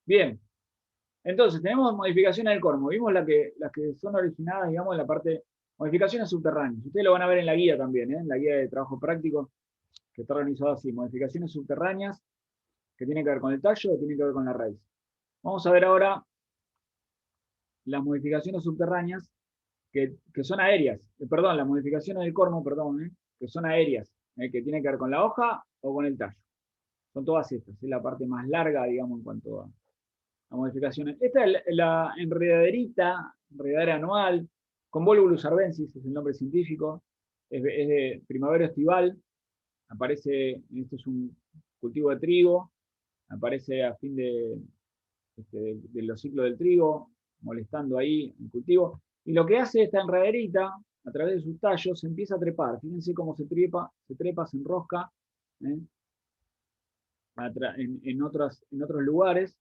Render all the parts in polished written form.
Bien, entonces tenemos modificaciones del cormo. Vimos las que son originadas, digamos, en la parte, modificaciones subterráneas. Ustedes lo van a ver en la guía también, en la guía de trabajo práctico, que está organizado así, modificaciones subterráneas, que tienen que ver con el tallo o tienen que ver con la raíz. Vamos a ver ahora las modificaciones subterráneas que son aéreas, perdón, las modificaciones del cormo, perdón, que son aéreas, que tienen que ver con la hoja o con el tallo. Son todas estas, es la parte más larga, digamos, en cuanto a modificaciones. Esta es la enredaderita, enredadera anual, Convolvulus arvensis, es el nombre científico, es de primavera estival, aparece, esto es un cultivo de trigo, aparece a fin de los ciclos del trigo, molestando ahí el cultivo. Y lo que hace esta enredaderita, a través de sus tallos, se empieza a trepar. Fíjense cómo se trepa, se enrosca ¿eh? En otros lugares.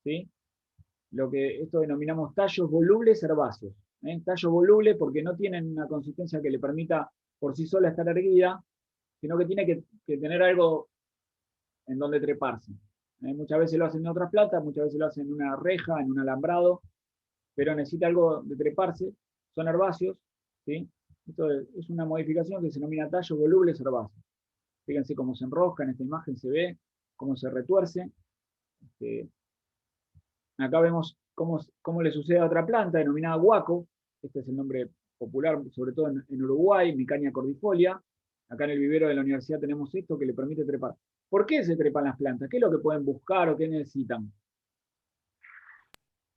¿Sí? Lo que esto denominamos tallos volubles herbáceos. Tallo voluble porque no tienen una consistencia que le permita por sí sola estar erguida, sino que tiene que tener algo en donde treparse. Muchas veces lo hacen en otras plantas, muchas veces lo hacen en una reja, en un alambrado, pero necesita algo de treparse, son herbáceos, ¿sí? Esto es una modificación que se denomina tallos volubles herbáceos. Fíjense cómo se enrosca, en esta imagen se ve cómo se retuerce. Este, acá vemos cómo le sucede a otra planta denominada guaco, este es el nombre popular, sobre todo en Uruguay, Micania cordifolia. Acá en el vivero de la universidad tenemos esto que le permite trepar. ¿Por qué se trepan las plantas? ¿Qué es lo que pueden buscar o qué necesitan?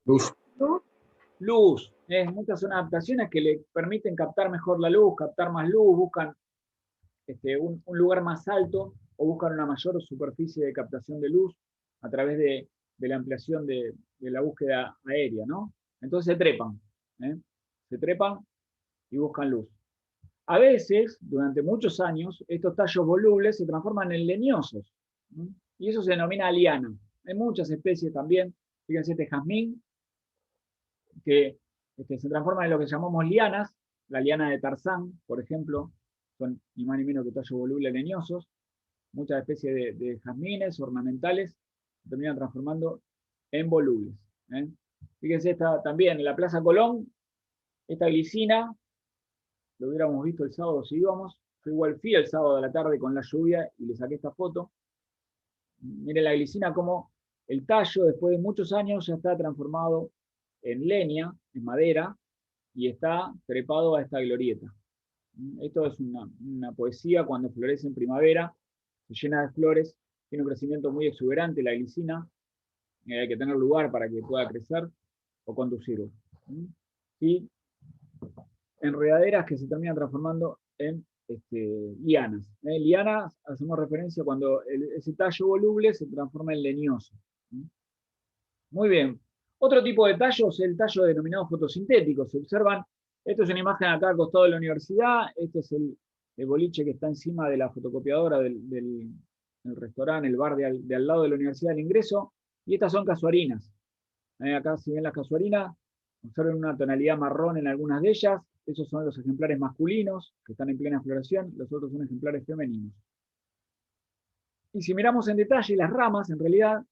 Luz. Luz. Muchas son adaptaciones que le permiten captar mejor la luz, captar más luz, buscan un lugar más alto o buscan una mayor superficie de captación de luz a través de la ampliación de la búsqueda aérea, ¿no? Entonces ¿eh? Se trepan y buscan luz. A veces, durante muchos años, estos tallos volubles se transforman en leñosos, ¿no? Y eso se denomina liana. Hay muchas especies también, fíjense este jazmín, que se transforman en lo que llamamos lianas, la liana de Tarzán, por ejemplo, son ni más ni menos que tallos volubles leñosos, muchas especies de jazmines ornamentales se terminan transformando en volubles. ¿eh? Fíjense esta, también en la Plaza Colón, esta glicina, lo hubiéramos visto el sábado si íbamos, yo igual fui el sábado a la tarde con la lluvia y le saqué esta foto. Miren la glicina como el tallo después de muchos años ya está transformado en leña, en madera, y está trepado a esta glorieta. Esto es una poesía cuando florece en primavera, se llena de flores, tiene un crecimiento muy exuberante la glicina, hay que tener lugar para que pueda crecer o conducirlo. Y enredaderas que se terminan transformando en lianas. Lianas hacemos referencia cuando ese tallo voluble se transforma en leñoso. Muy bien. Otro tipo de tallo es el tallo denominado fotosintético. Se observan, esto es una imagen acá al costado de la universidad, este es el boliche que está encima de la fotocopiadora del restaurante, el bar de al lado de la universidad del ingreso, y estas son casuarinas. Acá si ven las casuarinas, observen una tonalidad marrón en algunas de ellas, esos son los ejemplares masculinos que están en plena floración, los otros son ejemplares femeninos. Y si miramos en detalle las ramas, en realidad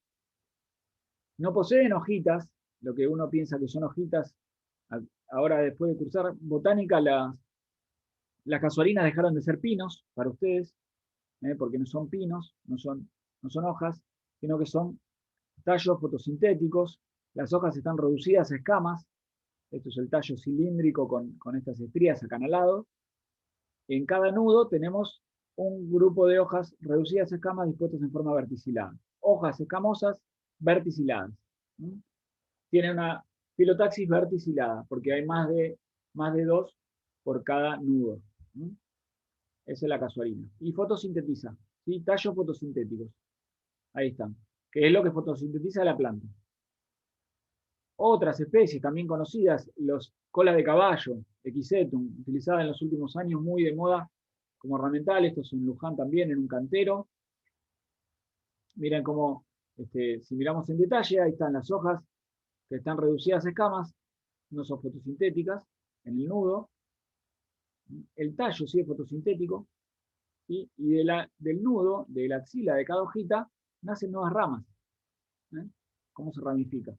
no poseen hojitas, lo que uno piensa que son hojitas. Ahora, después de cursar botánica, las casuarinas dejaron de ser pinos para ustedes, porque no son pinos, no son hojas, sino que son tallos fotosintéticos. Las hojas están reducidas a escamas. Esto es el tallo cilíndrico con estas estrías acanalados. En cada nudo tenemos un grupo de hojas reducidas a escamas dispuestas en forma verticilada. Hojas escamosas verticiladas. Tiene una filotaxis verticilada, porque hay más de dos por cada nudo. Esa es la casuarina. Y fotosintetiza, ¿sí? Tallos fotosintéticos. Ahí están. Que es lo que fotosintetiza la planta. Otras especies también conocidas, los colas de caballo, Equisetum, utilizada en los últimos años muy de moda como ornamental. Esto es en Luján también, en un cantero. Miren cómo, si miramos en detalle, ahí están las hojas que están reducidas a escamas, no son fotosintéticas, en el nudo. El tallo sí es fotosintético, y del nudo, de la axila de cada hojita, nacen nuevas ramas, ¿eh? cómo se ramifica.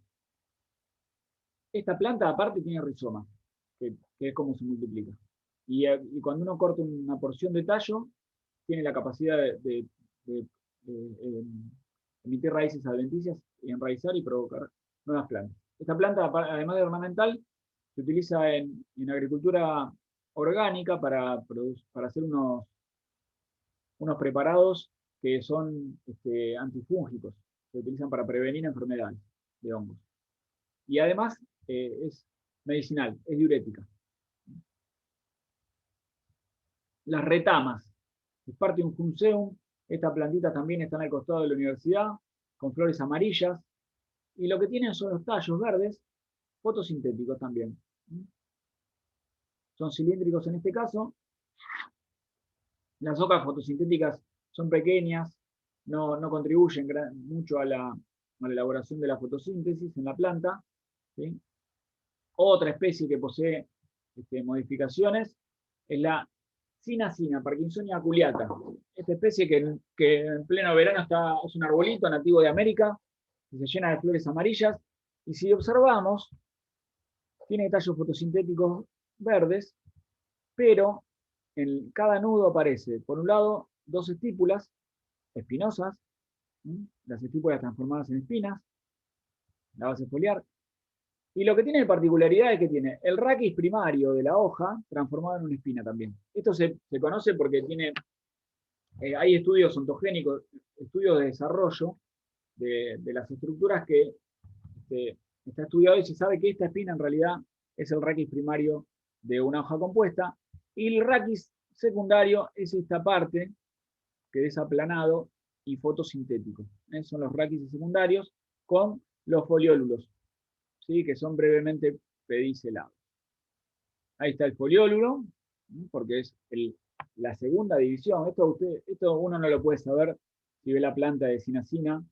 Esta planta aparte tiene rizoma, que es como se multiplica. Y cuando uno corta una porción de tallo, tiene la capacidad de emitir raíces adventicias y enraizar y provocar nuevas plantas. Esta planta, además de ornamental, se utiliza en agricultura orgánica para hacer unos preparados que son antifúngicos, se utilizan para prevenir enfermedades de hongos. Y además es medicinal, es diurética. Las retamas, Spartium funceum, estas plantitas también están al costado de la universidad, con flores amarillas, y lo que tienen son los tallos verdes, fotosintéticos también. Son cilíndricos en este caso. Las hojas fotosintéticas son pequeñas, no contribuyen mucho a la elaboración de la fotosíntesis en la planta. ¿Sí? Otra especie que posee modificaciones es la Cinacina, Parkinsonia aculeata. Esta especie que en pleno verano es un arbolito nativo de América, que se llena de flores amarillas, y si observamos, tiene tallos fotosintéticos verdes, pero en cada nudo aparece, por un lado, dos estípulas espinosas, las estípulas transformadas en espinas, la base foliar, y lo que tiene de particularidad es que tiene el raquis primario de la hoja transformado en una espina también. Esto se conoce porque hay estudios ontogénicos, estudios de desarrollo de las estructuras que está estudiado y se sabe que esta espina en realidad es el raquis primario de una hoja compuesta, y el raquis secundario es esta parte que es aplanado y fotosintético. Son los raquis secundarios con los foliólulos, ¿sí? Que son brevemente pedicelados. Ahí está el foliólulo, porque es la segunda división. Esto uno no lo puede saber si ve la planta de cinacina.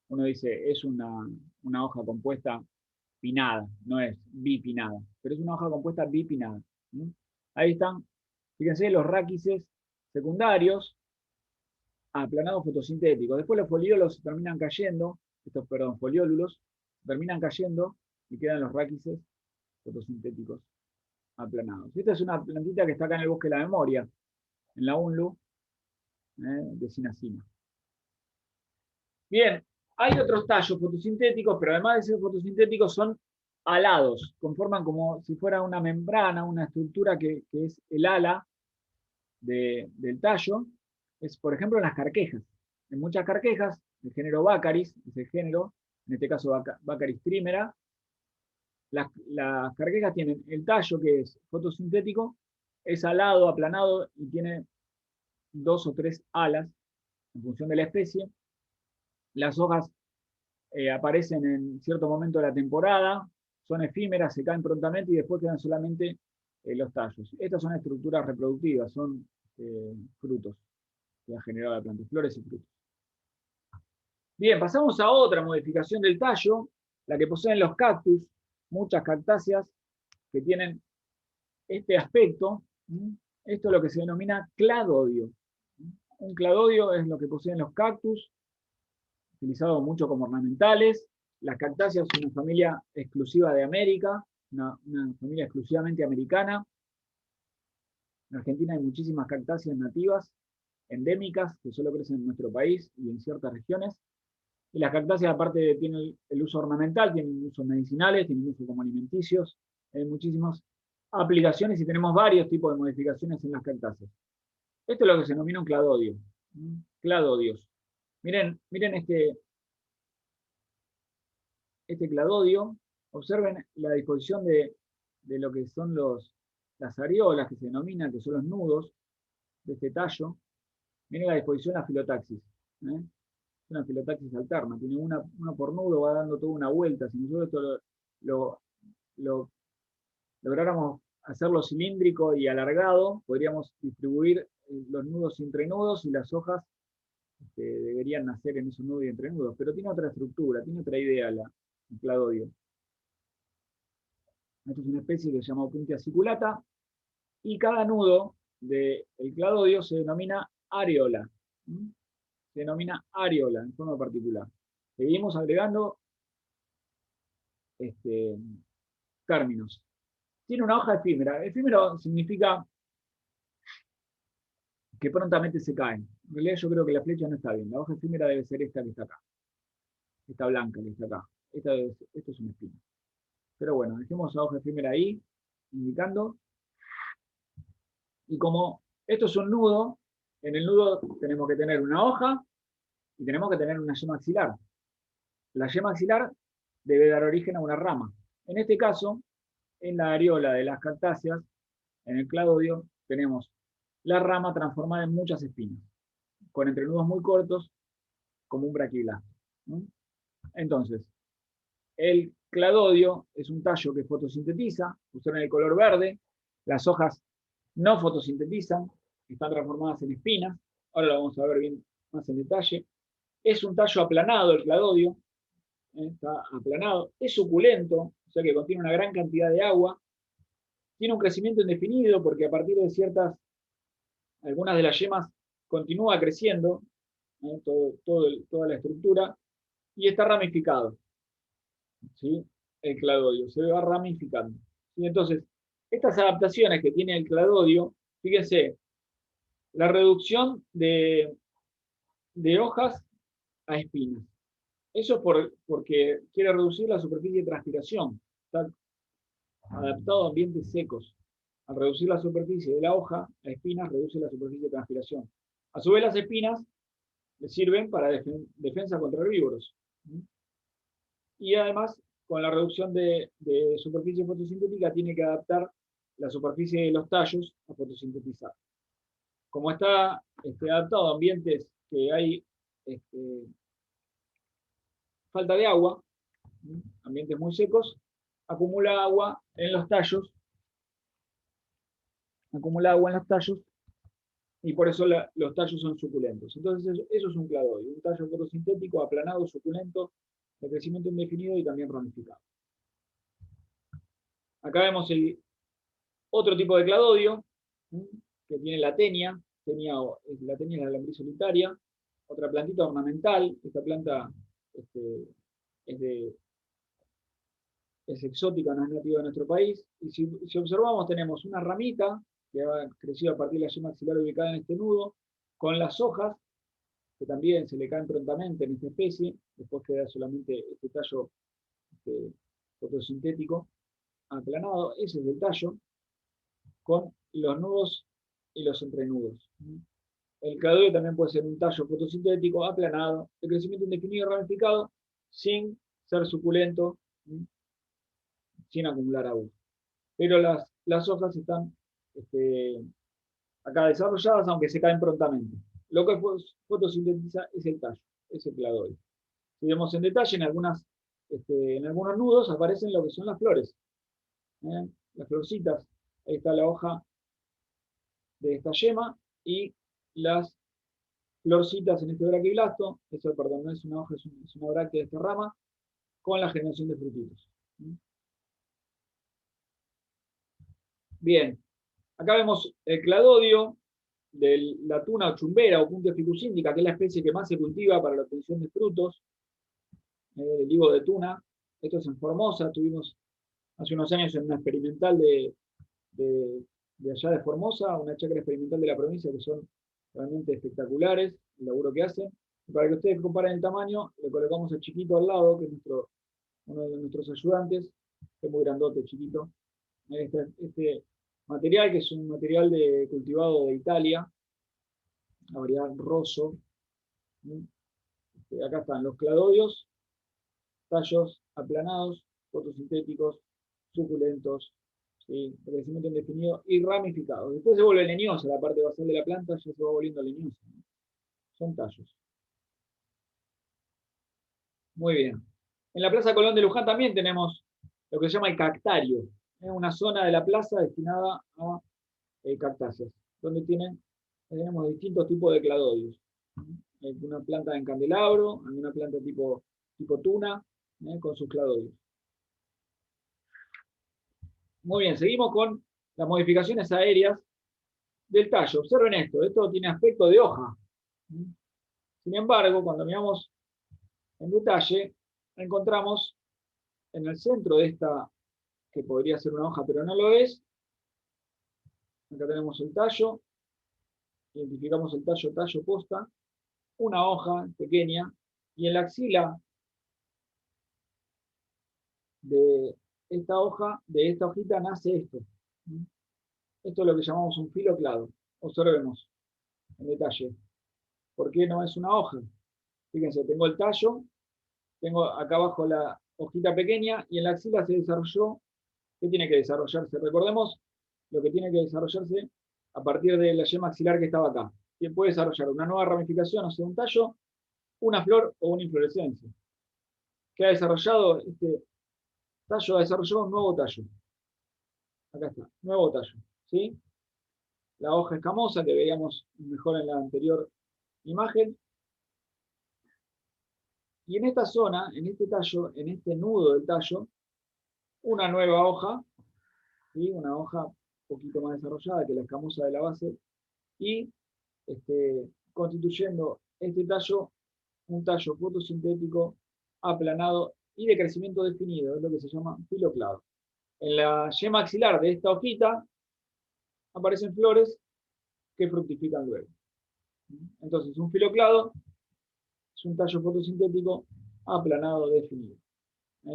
Uno dice, es una hoja compuesta pinada, no es bipinada, pero es una hoja compuesta bipinada. Ahí están, fíjense, los raquíces secundarios aplanados fotosintéticos. Después los foliólulos terminan cayendo, foliólulos terminan cayendo y quedan los raquíces fotosintéticos aplanados. Esta es una plantita que está acá en el bosque de la memoria, en la UNLU, de cinacina. Bien, hay otros tallos fotosintéticos, pero además de ser fotosintéticos son alados, conforman como si fuera una membrana, una estructura que es el ala del tallo. Es, por ejemplo, en las carquejas. En muchas carquejas, el género Baccharis, es el género, en este caso Baccharis trimera, las carquejas tienen el tallo que es fotosintético, es alado, aplanado y tiene 2 o 3 alas en función de la especie. Las hojas aparecen en cierto momento de la temporada, son efímeras, se caen prontamente y después quedan solamente los tallos. Estas son estructuras reproductivas, son frutos que ha generado la planta, flores y frutos. Bien, pasamos a otra modificación del tallo, la que poseen los cactus, muchas cactáceas que tienen este aspecto. Esto es lo que se denomina cladodio. Un cladodio es lo que poseen los cactus, utilizado mucho como ornamentales. Las cactáceas son una familia exclusiva de América, una familia exclusivamente americana. En Argentina hay muchísimas cactáceas nativas, endémicas, que solo crecen en nuestro país y en ciertas regiones. Y las cactáceas, aparte, tienen el uso ornamental, tienen usos medicinales, tienen uso como alimenticios. Hay muchísimas aplicaciones y tenemos varios tipos de modificaciones en las cactáceas. Esto es lo que se denomina un cladodio. Cladodios. Miren este cladodio. Observen la disposición de lo que son las areolas, que se denominan, que son los nudos de este tallo. Miren la disposición de la filotaxis. Es una filotaxis alterna, tiene uno por nudo, va dando toda una vuelta. Si nosotros esto lográramos hacerlo cilíndrico y alargado, podríamos distribuir los nudos entre nudos y las hojas deberían nacer en esos nudos y entre nudos, pero tiene otra estructura, tiene otra idea el cladodio. Esta es una especie que se llama Opuntia aciculata, y cada nudo del cladodio se denomina areola. Se denomina areola en forma particular. Seguimos agregando términos. Tiene una hoja efímera. Efímero significa que prontamente se caen. En realidad yo creo que la flecha no está bien. La hoja efímera debe ser esta que está acá. Esta blanca que está acá. Esto es una espina. Pero bueno, dejemos la hoja efímera ahí, indicando. Y como esto es un nudo, en el nudo tenemos que tener una hoja y tenemos que tener una yema axilar. La yema axilar debe dar origen a una rama. En este caso, en la areola de las cactáceas, en el cladodio, tenemos la rama transformada en muchas espinas, con entrenudos muy cortos, como un braquiblasto. Entonces, el cladodio es un tallo que fotosintetiza, usaron el color verde, las hojas no fotosintetizan, están transformadas en espinas, ahora lo vamos a ver bien más en detalle. Es un tallo aplanado el cladodio, está aplanado, es suculento, o sea que contiene una gran cantidad de agua, tiene un crecimiento indefinido porque a partir de algunas de las yemas continúa creciendo, toda la estructura, y está ramificado, ¿sí? El cladodio, se va ramificando. ¿Sí? Entonces, estas adaptaciones que tiene el cladodio, fíjense, la reducción de hojas a espinas. Eso porque quiere reducir la superficie de transpiración. Está adaptado a ambientes secos. Al reducir la superficie de la hoja a espinas, reduce la superficie de transpiración. A su vez, las espinas le sirven para defensa contra herbívoros. Y además, con la reducción de superficie fotosintética, tiene que adaptar la superficie de los tallos a fotosintetizar. Como está adaptado a ambientes que hay falta de agua, ambientes muy secos, acumula agua en los tallos, y por eso los tallos son suculentos. Entonces eso es un cladodio, un tallo fotosintético, aplanado, suculento, de crecimiento indefinido y también ramificado. Acá vemos el otro tipo de cladodio, que tiene la tenia. La tenia es la lombriz solitaria, otra plantita ornamental. Esta planta es exótica, no es nativa de nuestro país. Y si observamos, tenemos una ramita que ha crecido a partir de la yema axilar ubicada en este nudo, con las hojas, que también se le caen prontamente en esta especie, después queda solamente este tallo fotosintético aplanado. Ese es el tallo, con los nudos y los entrenudos. El cladodio también puede ser un tallo fotosintético aplanado, de crecimiento indefinido y ramificado, sin ser suculento, sin acumular agua. Pero las hojas están acá desarrolladas, aunque se caen prontamente. Lo que fotosintetiza es el tallo, es el cladodio. Si vemos en detalle, en algunos nudos aparecen lo que son las flores. Las florcitas, ahí está la hoja de esta yema y las florcitas en este braquiblasto. Eso, perdón, no es una hoja, es una bráctea de esta rama, con la generación de frutitos. Bien, acá vemos el cladodio de la tuna o chumbera o Puntia ficusíndica, que es la especie que más se cultiva para la obtención de frutos, del higo de tuna. Esto es en Formosa, tuvimos hace unos años en una experimental de allá de Formosa, una chacra experimental de la provincia, que son realmente espectaculares el laburo que hacen. Y para que ustedes comparen el tamaño, le colocamos el chiquito al lado, que es uno de nuestros ayudantes, que es muy grandote, chiquito. Este material, que es un material cultivado de Italia, la variedad rosso. Acá están los cladodios, tallos aplanados, fotosintéticos, suculentos, ¿sí? De crecimiento indefinido y ramificados. Después se vuelve leñosa la parte basal de la planta, ya se va volviendo leñosa, ¿no? Son tallos. Muy bien. En la Plaza Colón de Luján también tenemos lo que se llama el cactario, una zona de la plaza destinada a cactáceas, donde tenemos distintos tipos de cladodios. Una planta en candelabro, una planta tipo tuna, con sus cladodios. Muy bien, seguimos con las modificaciones aéreas del tallo. Observen esto tiene aspecto de hoja. Sin embargo, cuando miramos En detalle, encontramos en el centro de esta, que podría ser una hoja, pero no lo es, acá tenemos el tallo, identificamos el tallo posta, una hoja pequeña, y en la axila de esta hoja, de esta hojita, nace esto. Esto es lo que llamamos un filo clado. Observemos en detalle. ¿Por qué no es una hoja? Fíjense, tengo el tallo, tengo acá abajo la hojita pequeña, y en la axila se desarrolló. ¿Qué tiene que desarrollarse? Recordemos lo que tiene que desarrollarse a partir de la yema axilar que estaba acá. Que puede desarrollar una nueva ramificación, o sea, un tallo, una flor o una inflorescencia. ¿Qué ha desarrollado? Este tallo ha desarrollado un nuevo tallo. Acá está, nuevo tallo. ¿Sí? La hoja escamosa que veíamos mejor en la anterior imagen. Y en esta zona, en este tallo, en este nudo del tallo, una nueva hoja, ¿sí? Una hoja un poquito más desarrollada que la escamosa de la base, y constituyendo este tallo un tallo fotosintético aplanado y de crecimiento definido, es lo que se llama filo clado. En la yema axilar de esta hojita aparecen flores que fructifican luego. Entonces, un filo clado es un tallo fotosintético aplanado definido.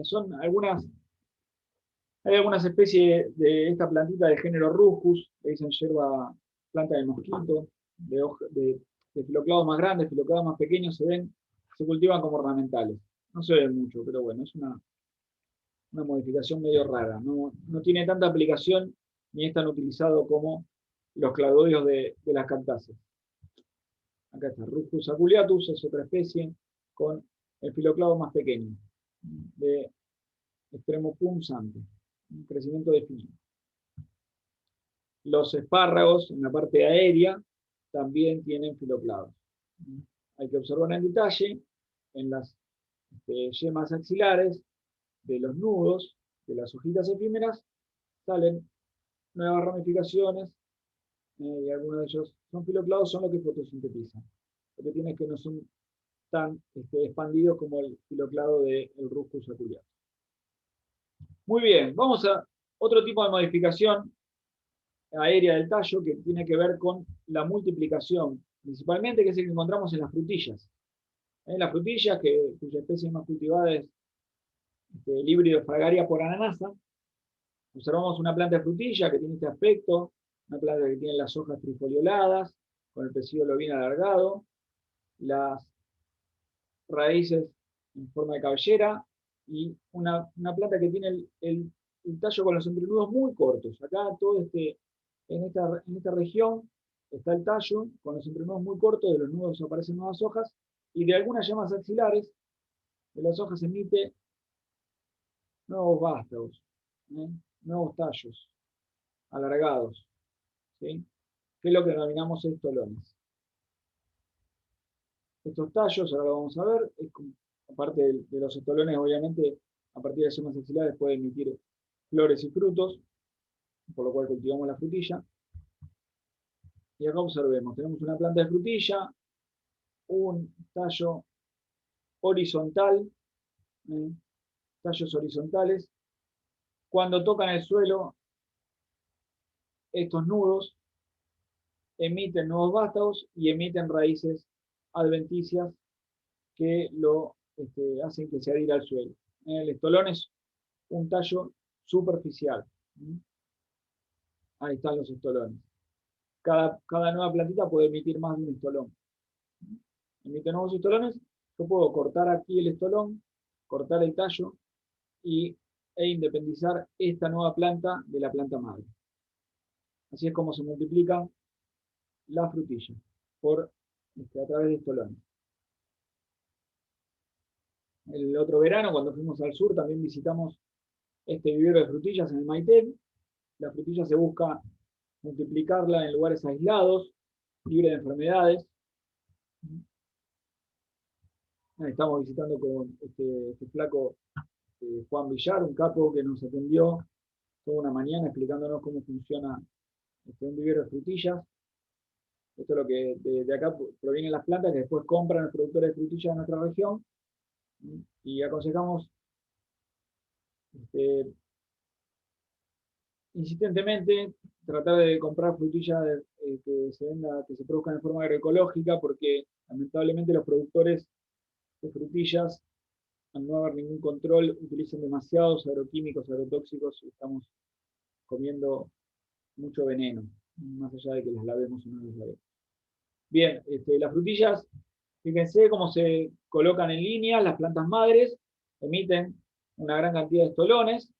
Son hay algunas especies de esta plantita de género Ruscus, que dicen hierba, planta de mosquito, de filoclados más grandes, filoclados más pequeños, se cultivan como ornamentales. No se ven mucho, pero bueno, es una modificación medio rara. No tiene tanta aplicación ni es tan utilizado como los cladodios de las cactáceas. Acá está, Ruscus aculeatus, es otra especie con el filoclado más pequeño, de extremo punzante, un crecimiento definido. Los espárragos, en la parte aérea, también tienen filoclados. Hay que observar en detalle en las yemas axilares de los nudos, de las hojitas efímeras, salen nuevas ramificaciones, y algunos de ellos son filoclados, son los que fotosintetizan. Lo que tiene es que no son tan expandidos como el filoclado del Ruscus aculeatus. Muy bien, vamos a otro tipo de modificación aérea del tallo que tiene que ver con la multiplicación, principalmente, que es el que encontramos en las frutillas. Las frutillas, cuya especie más cultivada es el híbrido Fragaria por ananasa. Observamos una planta de frutilla que tiene este aspecto, una planta que tiene las hojas trifolioladas, con el pecíolo bien alargado, las raíces en forma de cabellera, y una planta que tiene el tallo con los entrenudos muy cortos. Acá en esta región está el tallo con los entrenudos muy cortos, de los nudos aparecen nuevas hojas, y de algunas yemas axilares de las hojas emite nuevos vástagos, nuevos tallos alargados, ¿sí? Que es lo que denominamos estolones. Estos tallos, ahora lo vamos a ver, aparte de los estolones, obviamente, a partir de yemas axilares puede emitir flores y frutos, por lo cual cultivamos la frutilla. Y acá observemos, tenemos una planta de frutilla, un tallo horizontal, tallos horizontales. Cuando tocan el suelo, estos nudos emiten nuevos vástagos y emiten raíces adventicias que lo hacen que se adhiera al suelo. El estolón es un tallo superficial. Ahí están los estolones. Cada nueva plantita puede emitir más de un estolón. Emite nuevos estolones. Yo puedo cortar aquí el estolón, cortar el tallo e independizar esta nueva planta de la planta madre. Así es como se multiplica la frutilla, a través de estolones. El otro verano, cuando fuimos al sur, también visitamos este vivero de frutillas en el Maitén. La frutilla se busca multiplicarla en lugares aislados, libre de enfermedades. Estamos visitando con este flaco Juan Villar, un capo que nos atendió toda una mañana explicándonos cómo funciona un vivero de frutillas. Esto es lo que de acá provienen las plantas que después compran los productores de frutillas de nuestra región, Y aconsejamos insistentemente tratar de comprar frutillas que se produzcan de forma agroecológica, porque lamentablemente los productores de frutillas, al no haber ningún control, utilizan demasiados agroquímicos, agrotóxicos, y estamos comiendo mucho veneno, más allá de que las lavemos o no las lavemos. Bien, las frutillas, fíjense cómo se colocan en línea, las plantas madres emiten una gran cantidad de estolones.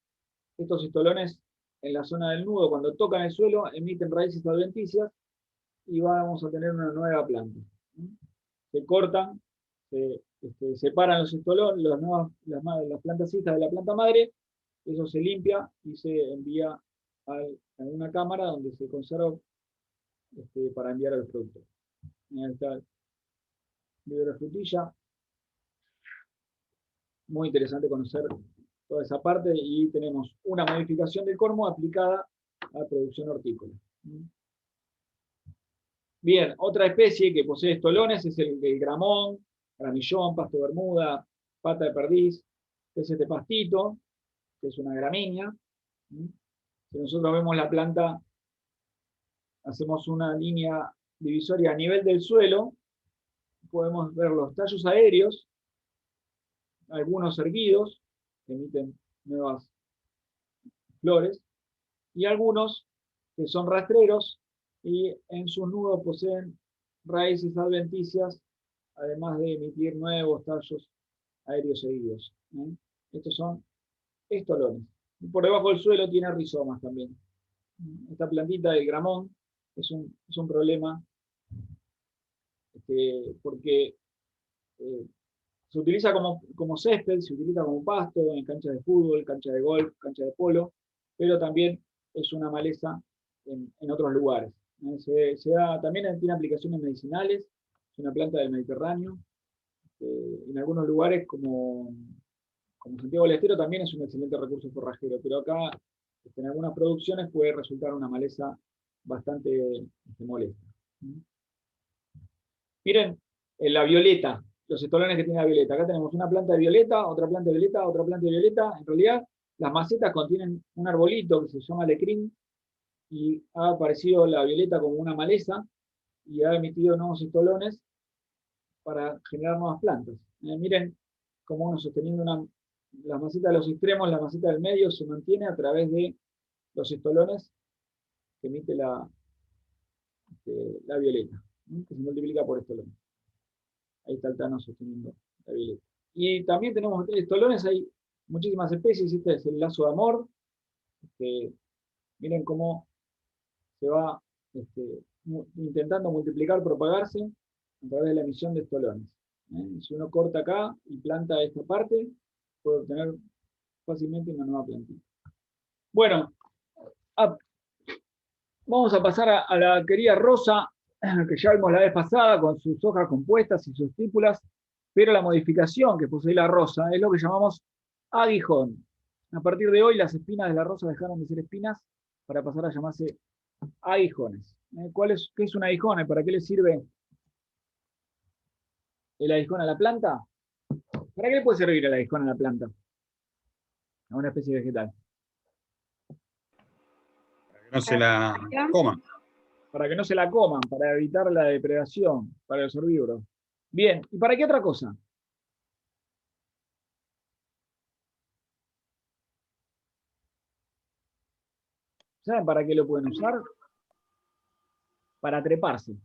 Estos estolones en la zona del nudo, cuando tocan el suelo, emiten raíces adventicias y vamos a tener una nueva planta. Se cortan, se separan los estolones, las plantas hijas de la planta madre, eso se limpia y se envía a una cámara donde se conserva para enviar al productor. Ahí está el video de la frutilla. Muy interesante conocer toda esa parte, y tenemos una modificación del cormo aplicada a la producción hortícola. Bien, otra especie que posee estolones es el gramón, gramillón, pasto bermuda, pata de perdiz, que es este pastito, que es una gramínea. Si nosotros vemos la planta, hacemos una línea divisoria a nivel del suelo, podemos ver los tallos aéreos, algunos erguidos, que emiten nuevas flores, y algunos que son rastreros y en sus nudos poseen raíces adventicias, además de emitir nuevos tallos aéreos seguidos. Estos son estolones. Y por debajo del suelo tiene rizomas también. Esta plantita del gramón es un problema porque se utiliza como césped, se utiliza como pasto en canchas de fútbol, cancha de golf, cancha de polo, pero también es una maleza en otros lugares. También tiene aplicaciones medicinales, es una planta del Mediterráneo. En algunos lugares, como Santiago del Estero, también es un excelente recurso forrajero, pero acá en algunas producciones puede resultar una maleza bastante molesta. Miren, la violeta, los estolones que tiene la violeta. Acá tenemos una planta de violeta, otra planta de violeta, otra planta de violeta. En realidad, las macetas contienen un arbolito que se llama alecrín, y ha aparecido la violeta como una maleza y ha emitido nuevos estolones para generar nuevas plantas. Miren cómo uno sosteniendo la maceta de los extremos, la maceta del medio se mantiene a través de los estolones que emite la violeta, que se multiplica por estolones. Ahí está el Tano sosteniendo la violeta. Y también tenemos estolones, hay muchísimas especies. Este es el lazo de amor. Miren cómo se va intentando multiplicar, propagarse a través de la emisión de estolones. Si uno corta acá y planta esta parte, puede obtener fácilmente una nueva plantilla. Bueno, vamos a pasar a la querida rosa, que ya vimos la vez pasada, con sus hojas compuestas y sus estípulas, pero la modificación que posee la rosa es lo que llamamos aguijón. A partir de hoy, las espinas de la rosa dejaron de ser espinas para pasar a llamarse aguijones. ¿Qué es un aguijón? ¿Para qué le sirve el aguijón a la planta? ¿Para qué le puede servir el aguijón a la planta? A una especie vegetal. Para que no se la coman. Para que no se la coman, para evitar la depredación, para los herbívoros. Bien, ¿y para qué otra cosa? ¿Saben para qué lo pueden usar? Para treparse.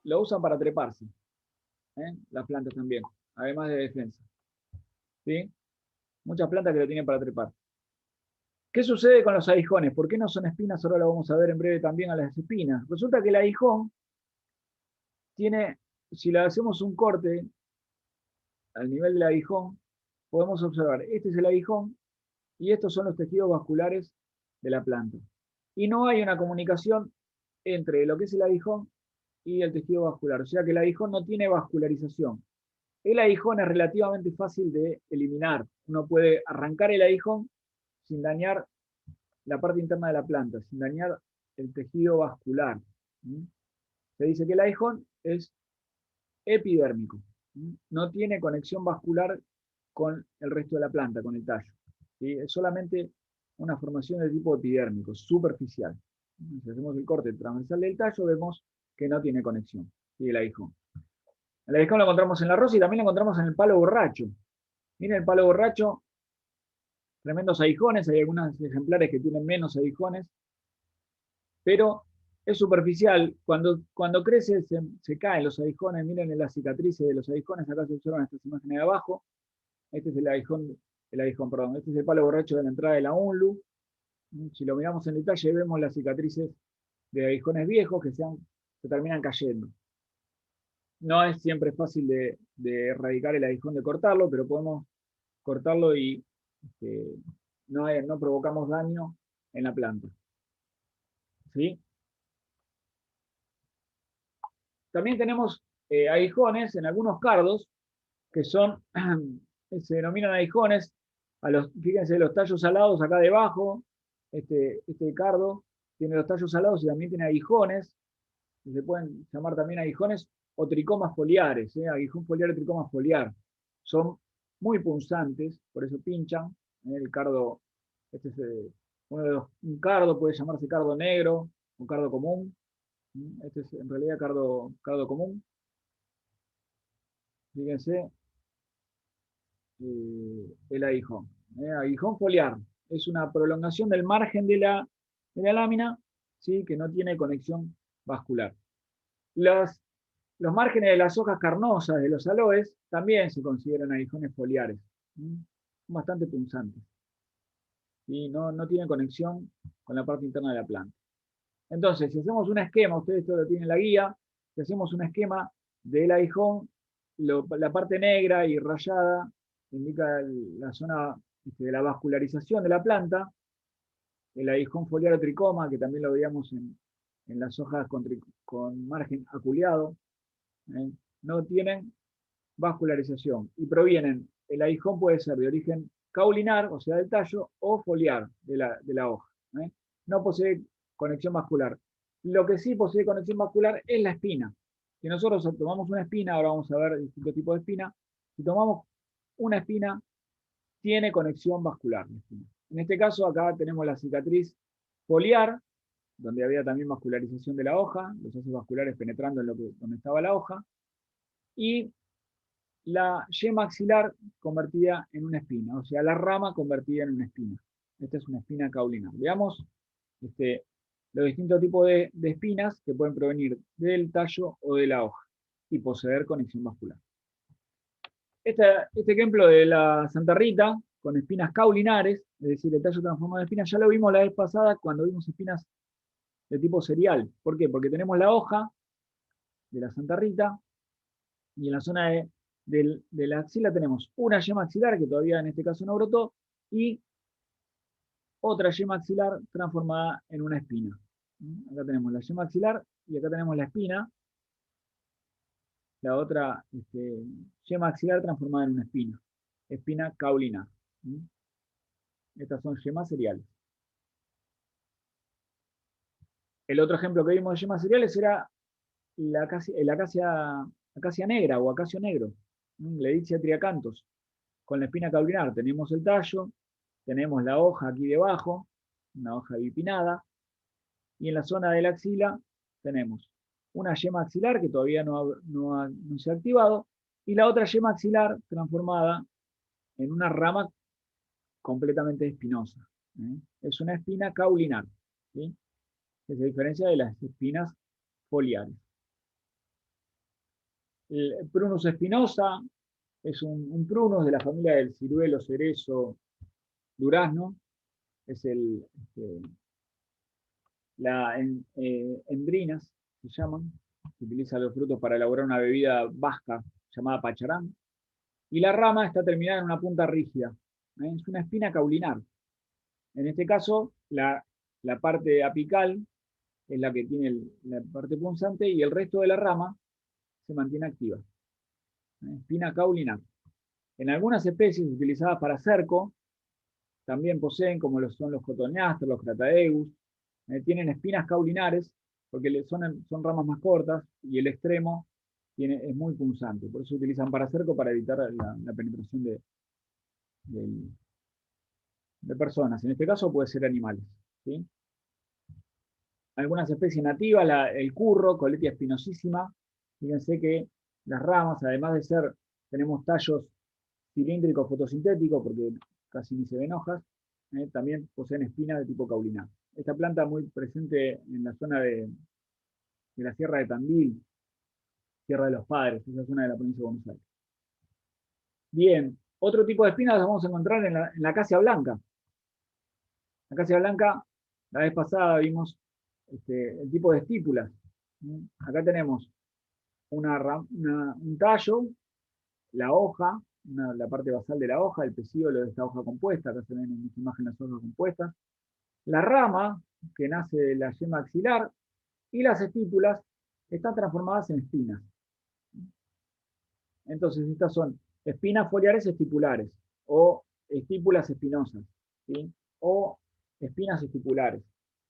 Lo usan para treparse. Las plantas también, además de defensa. ¿Sí? Muchas plantas que lo tienen para trepar. ¿Qué sucede con los aguijones? ¿Por qué no son espinas? Ahora lo vamos a ver en breve también a las espinas. Resulta que el aguijón tiene, si le hacemos un corte al nivel del aguijón, podemos observar, este es el aguijón y estos son los tejidos vasculares de la planta. Y no hay una comunicación entre lo que es el aguijón y el tejido vascular. O sea que el aguijón no tiene vascularización. El aguijón es relativamente fácil de eliminar. Uno puede arrancar el aguijón sin dañar la parte interna de la planta, sin dañar el tejido vascular. Se dice que el aguijón es epidérmico. No tiene conexión vascular con el resto de la planta, con el tallo. ¿Sí? Es solamente una formación de tipo epidérmico, superficial. Si hacemos el corte transversal del tallo, vemos que no tiene conexión. ¿Sí? El aguijón. El aguijón lo encontramos en la rosa y también lo encontramos en el palo borracho. Miren el palo borracho, tremendos aguijones, hay algunos ejemplares que tienen menos aguijones, pero es superficial. Cuando crece se caen los aguijones, miren las cicatrices de los aguijones, acá se observan estas imágenes de abajo. Este es el aguijón, perdón, este es el palo borracho de la entrada de la UNLU. Si lo miramos en detalle, vemos las cicatrices de aguijones viejos que se terminan cayendo. No es siempre fácil de erradicar el aguijón, de cortarlo, pero podemos cortarlo y no provocamos daño en la planta. ¿Sí? También tenemos aguijones en algunos cardos, que son, se denominan aguijones, fíjense los tallos alados acá debajo, este cardo tiene los tallos alados y también tiene aguijones, que se pueden llamar también aguijones o tricomas foliares, aguijón foliar o tricoma foliar. Son muy punzantes, por eso pinchan. El cardo, este es un cardo, puede llamarse cardo negro o cardo común. Este es en realidad cardo común. Fíjense, el aguijón. Aguijón foliar es una prolongación del margen de la lámina, ¿sí? Que no tiene conexión vascular. Los márgenes de las hojas carnosas de los aloes también se consideran aguijones foliares. Son bastante punzantes. Y no tienen conexión con la parte interna de la planta. Entonces, si hacemos un esquema, ustedes esto lo tienen en la guía, si hacemos un esquema del aguijón, la parte negra y rayada indica la zona de la vascularización de la planta, el aguijón foliar o tricoma, que también lo veíamos en las hojas con margen aculeado, no tienen vascularización y provienen, el aguijón puede ser de origen caulinar, o sea, del tallo, o foliar de la hoja. No posee conexión vascular. Lo que sí posee conexión vascular es la espina. Si nosotros tomamos una espina, ahora vamos a ver distintos tipos de espina, si tomamos una espina, tiene conexión vascular. En este caso, acá tenemos la cicatriz foliar, donde había también vascularización de la hoja, los haces vasculares penetrando en donde estaba la hoja, y la yema axilar convertida en una espina, o sea, la rama convertida en una espina. Esta es una espina caulinar. Veamos los distintos tipos de espinas que pueden provenir del tallo o de la hoja y poseer conexión vascular. Este ejemplo de la Santa Rita, con espinas caulinares, es decir, el tallo transformado en espinas, ya lo vimos la vez pasada cuando vimos espinas de tipo serial. ¿Por qué? Porque tenemos la hoja de la Santa Rita y en la zona de la axila tenemos una yema axilar que todavía en este caso no brotó y otra yema axilar transformada en una espina. Acá tenemos la yema axilar y acá tenemos la espina, la otra yema axilar transformada en una espina caulinar. Estas son yemas seriales. El otro ejemplo que vimos de yemas seriales era la acacia negra o acacio negro, Ledicia triacanthos, con la espina caulinar. Tenemos el tallo, tenemos la hoja aquí debajo, una hoja bipinada, y en la zona de la axila tenemos una yema axilar que todavía no se ha activado, y la otra yema axilar transformada en una rama completamente espinosa. Es una espina caulinar, ¿sí? Que se diferencia de las espinas foliares. El Prunus espinosa es un prunus de la familia del ciruelo, cerezo, durazno. Es endrinas, se llaman. Se utilizan los frutos para elaborar una bebida vasca llamada pacharán. Y la rama está terminada en una punta rígida. Es una espina caulinar. En este caso, la parte apical es la que tiene la parte punzante y el resto de la rama se mantiene activa. Espina caulinar. En algunas especies utilizadas para cerco, también poseen, como son los cotoneastros, los crataegus, tienen espinas caulinares, porque son ramas más cortas y el extremo es muy punzante. Por eso se utilizan para cerco para evitar la penetración de personas. En este caso puede ser animales. ¿Sí? Algunas especies nativas, el curro, Coletia espinosísima. Fíjense que las ramas, además de ser, tenemos tallos cilíndricos fotosintéticos, porque casi ni se ven hojas, también poseen espinas de tipo caulinato. Esta planta muy presente en la zona de la Sierra de Tandil, Sierra de los Padres, esa zona de la provincia de Buenos Aires. Bien, otro tipo de espinas las vamos a encontrar en la acacia blanca. La acacia blanca, la vez pasada vimos el tipo de estípulas. Acá tenemos un tallo, la hoja, la parte basal de la hoja, el pecíolo de esta hoja compuesta, acá se ven en esta imagen las hojas compuestas, la rama, que nace de la yema axilar, y las estípulas están transformadas en espinas. Entonces estas son espinas foliares estipulares, o estípulas espinosas, ¿sí? O espinas estipulares.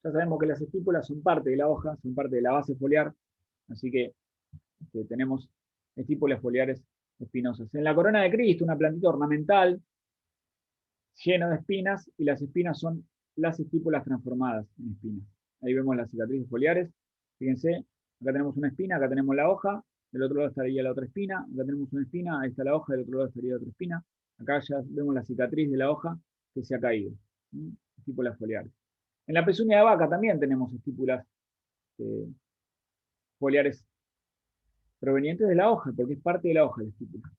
Ya sabemos que las estípulas son parte de la hoja, son parte de la base foliar, así que tenemos estípulas foliares espinosas. En la corona de Cristo, una plantita ornamental llena de espinas, y las espinas son las estípulas transformadas en espinas. Ahí vemos las cicatrices foliares. Fíjense, acá tenemos una espina, acá tenemos la hoja, del otro lado estaría la otra espina, acá tenemos una espina, ahí está la hoja, del otro lado estaría otra espina. Acá ya vemos la cicatriz de la hoja que se ha caído. Estípulas foliares. En la pezuña de vaca también tenemos estípulas foliares provenientes de la hoja, porque es parte de la hoja la estípula.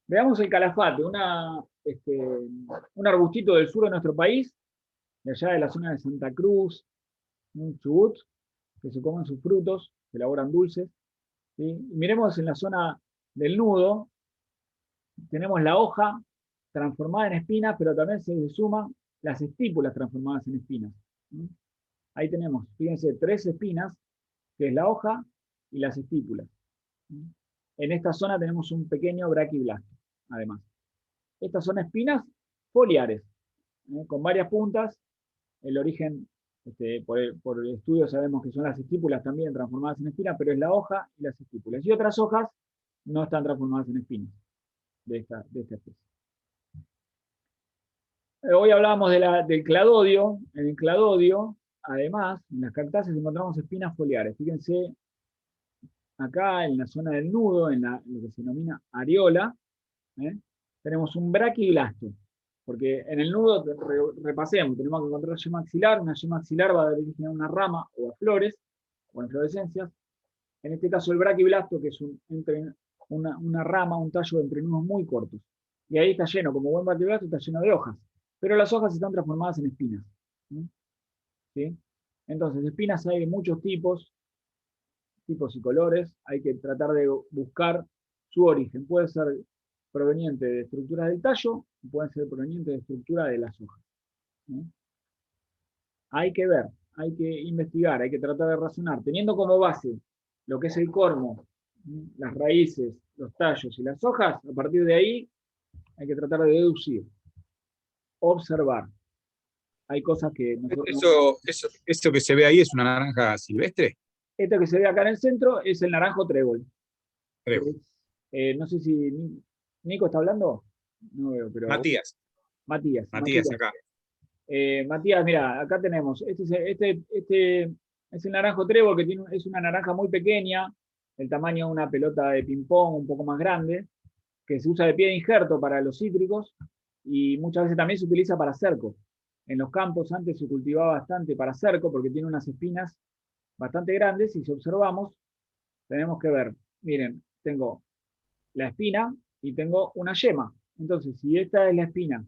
Veamos el calafate, un arbustito del sur de nuestro país, de allá de la zona de Santa Cruz, un Chubut, que se comen sus frutos, se elaboran dulces. ¿Sí? Y miremos en la zona del nudo, tenemos la hoja transformada en espinas, pero también se le suman las estípulas transformadas en espinas. ¿Sí? Ahí tenemos, fíjense, 3 espinas, que es la hoja y las estípulas. ¿Sí? En esta zona tenemos un pequeño braquiblasto, además. Estas son espinas foliares, con varias puntas. El origen, por el estudio sabemos que son las estípulas también transformadas en espinas, pero es la hoja y las estípulas. Y otras hojas no están transformadas en espinas de esta especie. Hoy hablábamos del cladodio. En el cladodio, además, en las cactáceas encontramos espinas foliares. Fíjense, acá en la zona del nudo, en lo que se denomina areola, tenemos un braquiblasto. Porque en el nudo, repasemos, tenemos que encontrar yema axilar. Una yema axilar va a dar origen a una rama o a flores, o a inflorescencias. En este caso el braquiblasto, que es una rama, un tallo de entrenudos muy cortos. Y ahí está lleno, como buen braquiblasto, está lleno de hojas. Pero las hojas están transformadas en espinas. ¿Sí? Entonces, espinas hay de muchos tipos y colores. Hay que tratar de buscar su origen. Puede ser proveniente de estructuras del tallo, puede ser proveniente de estructura de las hojas. Hay que ver, hay que investigar, hay que tratar de razonar, teniendo como base lo que es el cormo, las raíces, los tallos y las hojas. A partir de ahí hay que tratar de deducir, observar. Hay cosas que nosotros... ¿Eso que se ve ahí es una naranja silvestre? Esto que se ve acá en el centro es el naranjo trébol. Trébol. No sé si Nico está hablando. No veo, pero... Matías. Matías acá. Matías, mira, acá tenemos. Este es el naranjo trébol, que es una naranja muy pequeña, el tamaño de una pelota de ping-pong, un poco más grande, que se usa de pie de injerto para los cítricos, y muchas veces también se utiliza para cerco. En los campos antes se cultivaba bastante para cerco, porque tiene unas espinas bastante grandes, y si observamos, tenemos que ver, miren, tengo la espina y tengo una yema. Entonces, si esta es la espina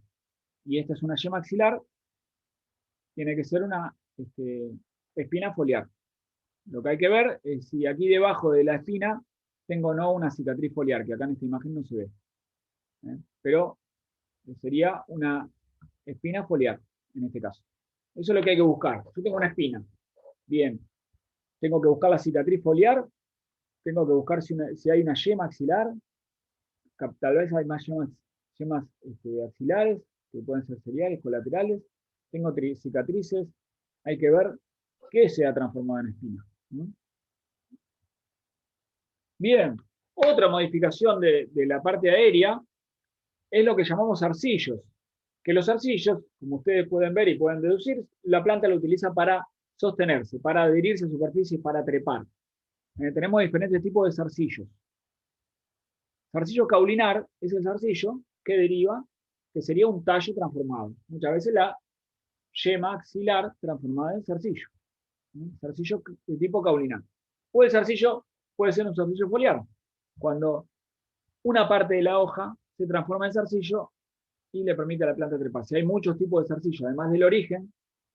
y esta es una yema axilar, tiene que ser una espina foliar. Lo que hay que ver es si aquí debajo de la espina tengo o no una cicatriz foliar, que acá en esta imagen no se ve. Pero sería una espina foliar, en este caso. Eso es lo que hay que buscar. Yo tengo una espina. Bien. Tengo que buscar la cicatriz foliar. Tengo que buscar si hay una yema axilar. Tal vez hay más yemas axilares, que pueden ser seriales, colaterales. Tengo cicatrices. Hay que ver qué se ha transformado en espina. Bien, otra modificación de la parte aérea es lo que llamamos arcillos. que los zarcillos, como ustedes pueden ver y pueden deducir, la planta lo utiliza para sostenerse, para adherirse a superficies, para trepar. Tenemos diferentes tipos de zarcillos. Zarcillo caulinar es el zarcillo que deriva, que sería un tallo transformado. Muchas veces la yema axilar transformada en zarcillo. Zarcillo de tipo caulinar. O el zarcillo puede ser un zarcillo foliar, cuando una parte de la hoja se transforma en zarcillo y le permite a la planta treparse. Hay muchos tipos de zarcillo, además del origen,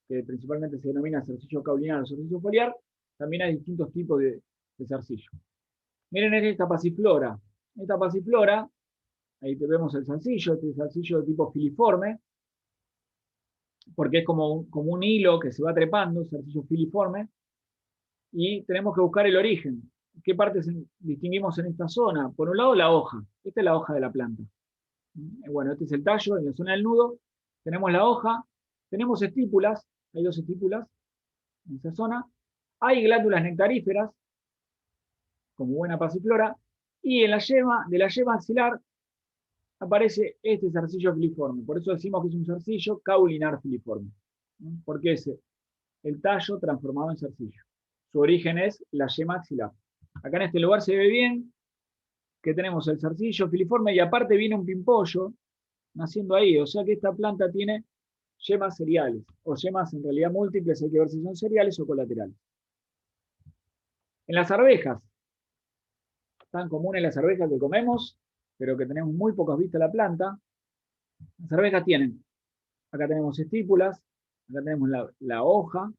que principalmente se denomina zarcillo caulinar o zarcillo foliar, también hay distintos tipos de zarcillo. Miren esta pasiflora. Esta pasiflora, ahí vemos el zarcillo, este zarcillo de tipo filiforme, porque es como un hilo que se va trepando, zarcillo filiforme, y tenemos que buscar el origen. ¿Qué partes distinguimos en esta zona? Por un lado, la hoja. Esta es la hoja de la planta. Bueno, este es el tallo, en la zona del nudo. Tenemos la hoja, tenemos estípulas, hay 2 estípulas en esa zona. Hay glándulas nectaríferas, como buena pasiflora, y en la yema, de la yema axilar, aparece este zarcillo filiforme. Por eso decimos que es un zarcillo caulinar filiforme. Porque es el tallo transformado en zarcillo. Su origen es la yema axilar. Acá en este lugar se ve bien que tenemos el zarcillo filiforme y aparte viene un pimpollo naciendo ahí. O sea que esta planta tiene yemas seriales, o yemas en realidad múltiples, hay que ver si son seriales o colaterales. En las arvejas, tan comunes las arvejas que comemos, pero que tenemos muy pocas vistas la planta. Las arvejas tienen, acá tenemos estípulas, acá tenemos la hoja,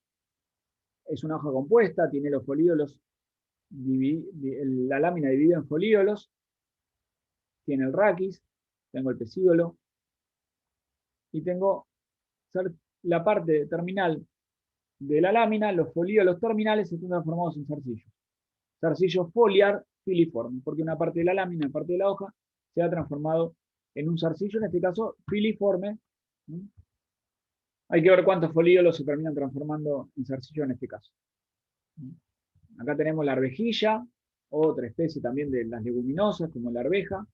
es una hoja compuesta, tiene los folíolos, la lámina dividida en folíolos, tiene el raquis, tengo el pecíolo, y tengo la parte terminal de la lámina, los folíolos terminales están transformados en zarcillos. Zarcillo foliar filiforme, porque una parte de la lámina, una parte de la hoja, se ha transformado en un zarcillo, en este caso filiforme. Hay que ver cuántos folíolos se terminan transformando en zarcillo en este caso. Acá tenemos la arvejilla, otra especie también de las leguminosas, como la arveja.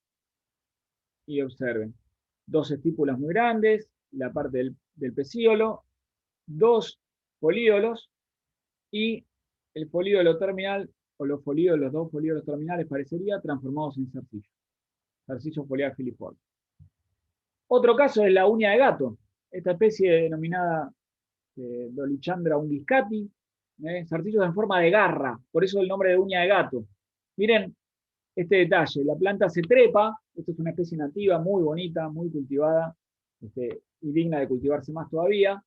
Y observen, 2 estípulas muy grandes, la parte del pecíolo, 2 folíolos y el folíolo terminal, o los 2 folíolos terminales parecería, transformados en zarcillo. Zarcillo foliar filiforme. Otro caso es la uña de gato, esta especie denominada Dolichandra unghiscati, zarcillos en forma de garra, por eso el nombre de uña de gato. Miren este detalle, la planta se trepa, esto es una especie nativa muy bonita, muy cultivada, y digna de cultivarse más todavía.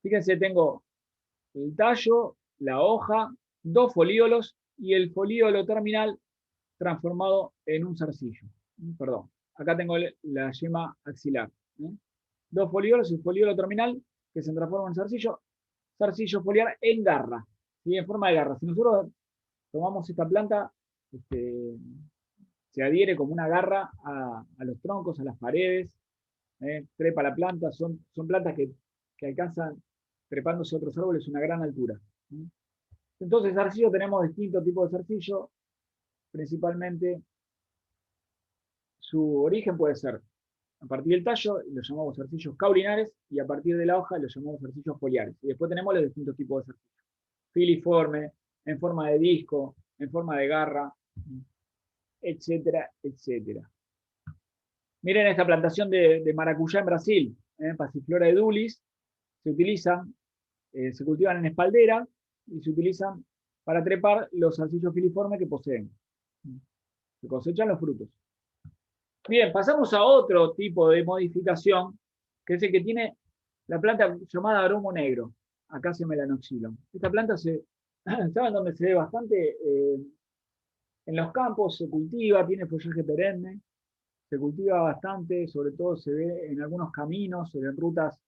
Fíjense, tengo el tallo, la hoja, 2 folíolos y el folíolo terminal transformado en un zarcillo. Perdón, acá tengo la yema axilar. 2 folíolos y el folíolo terminal que se transforma en zarcillo foliar en garra, ¿sí? En forma de garra. Si nosotros tomamos esta planta, se adhiere como una garra a los troncos, a las paredes, trepa la planta, son plantas que alcanzan, trepándose a otros árboles, una gran altura. Entonces, zarcillo, tenemos distintos tipos de zarcillo, principalmente su origen puede ser a partir del tallo, los llamamos zarcillos caulinares, y a partir de la hoja los llamamos zarcillos foliares. Y después tenemos los distintos tipos de zarcillo. Filiforme, en forma de disco, en forma de garra, etcétera, etcétera. Miren esta plantación de maracuyá en Brasil, Passiflora edulis, se utilizan, se cultivan en espaldera y se utilizan para trepar los zarcillos filiformes que poseen. Se cosechan los frutos. Bien, pasamos a otro tipo de modificación, que es el que tiene la planta llamada aromo negro, Acacia melanoxylon. Esta planta ¿saben dónde se ve bastante? En los campos se cultiva, tiene follaje perenne, se cultiva bastante, sobre todo se ve en algunos caminos, en rutas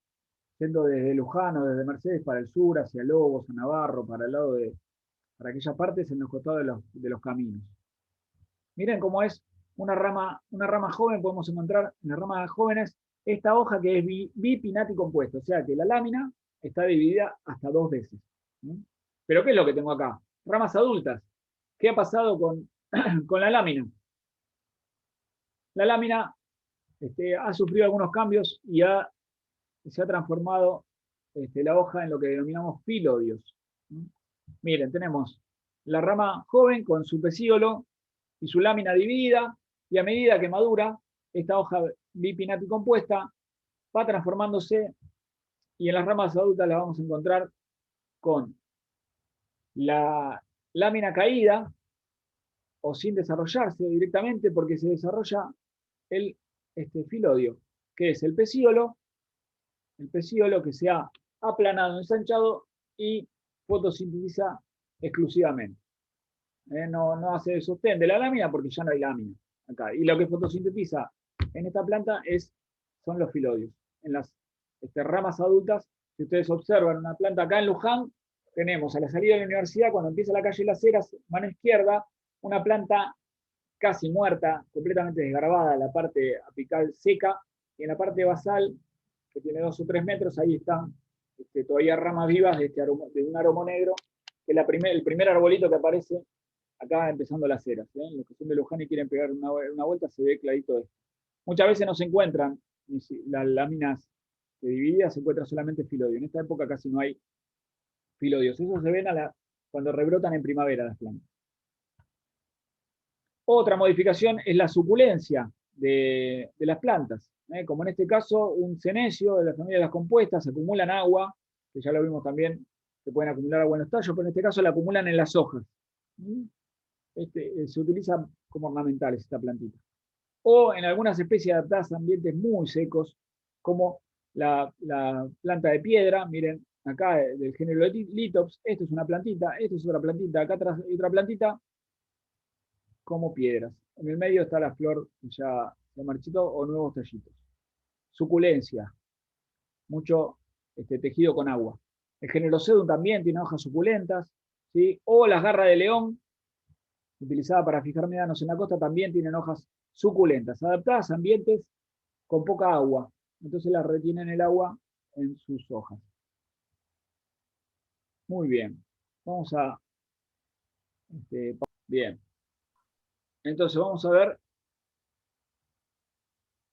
yendo desde Luján o desde Mercedes para el sur, hacia Lobos, a Navarro, para el lado para aquellas partes en los costados de los caminos. Miren cómo es una rama joven, podemos encontrar en las ramas jóvenes esta hoja que es bipinnaticompuesta, o sea que la lámina está dividida hasta 2 veces. Pero ¿qué es lo que tengo acá? Ramas adultas. ¿Qué ha pasado con la lámina? La lámina ha sufrido algunos cambios y se ha transformado la hoja en lo que denominamos filodios. Miren, tenemos la rama joven con su pecíolo y su lámina dividida, y a medida que madura, esta hoja bipinnaticompuesta va transformándose, y en las ramas adultas la vamos a encontrar con la lámina caída o sin desarrollarse directamente, porque se desarrolla el filodio, que es el pecíolo que se ha aplanado, ensanchado y fotosintetiza exclusivamente. No hace sostén de la lámina porque ya no hay lámina acá. Y lo que fotosintetiza en esta planta son los filodios. En las ramas adultas, si ustedes observan una planta acá en Luján, tenemos a la salida de la universidad, cuando empieza la calle Las Heras, mano izquierda, una planta casi muerta, completamente desgarbada, la parte apical seca, y en la parte basal, que tiene 2 o 3 metros, ahí están todavía ramas vivas de un aromo negro, que es el primer arbolito que aparece acá empezando Las Heras. Los que son de Luján y quieren pegar una vuelta, se ve clarito esto. Muchas veces no se encuentran las láminas divididas, se encuentra solamente filodio. En esta época casi no hay filodios. Esos se ven cuando rebrotan en primavera las plantas. Otra modificación es la suculencia de las plantas. Como en este caso, un senecio de la familia de las compuestas, acumulan agua, que ya lo vimos también, se pueden acumular agua en los tallos, pero en este caso la acumulan en las hojas. Se utiliza como ornamentales esta plantita. O en algunas especies adaptadas a ambientes muy secos, como la planta de piedra, miren, acá del género Litops, esto es una plantita, esto es otra plantita, acá atrás hay otra plantita, como piedras. En el medio está la flor ya marchitó o nuevos tallitos. Suculencia, mucho tejido con agua. El género Sedum también tiene hojas suculentas, ¿sí? O las garras de león, utilizada para fijar médanos en la costa, también tienen hojas suculentas, adaptadas a ambientes con poca agua. Entonces las retienen el agua en sus hojas. Muy bien. Vamos a... bien. Entonces vamos a ver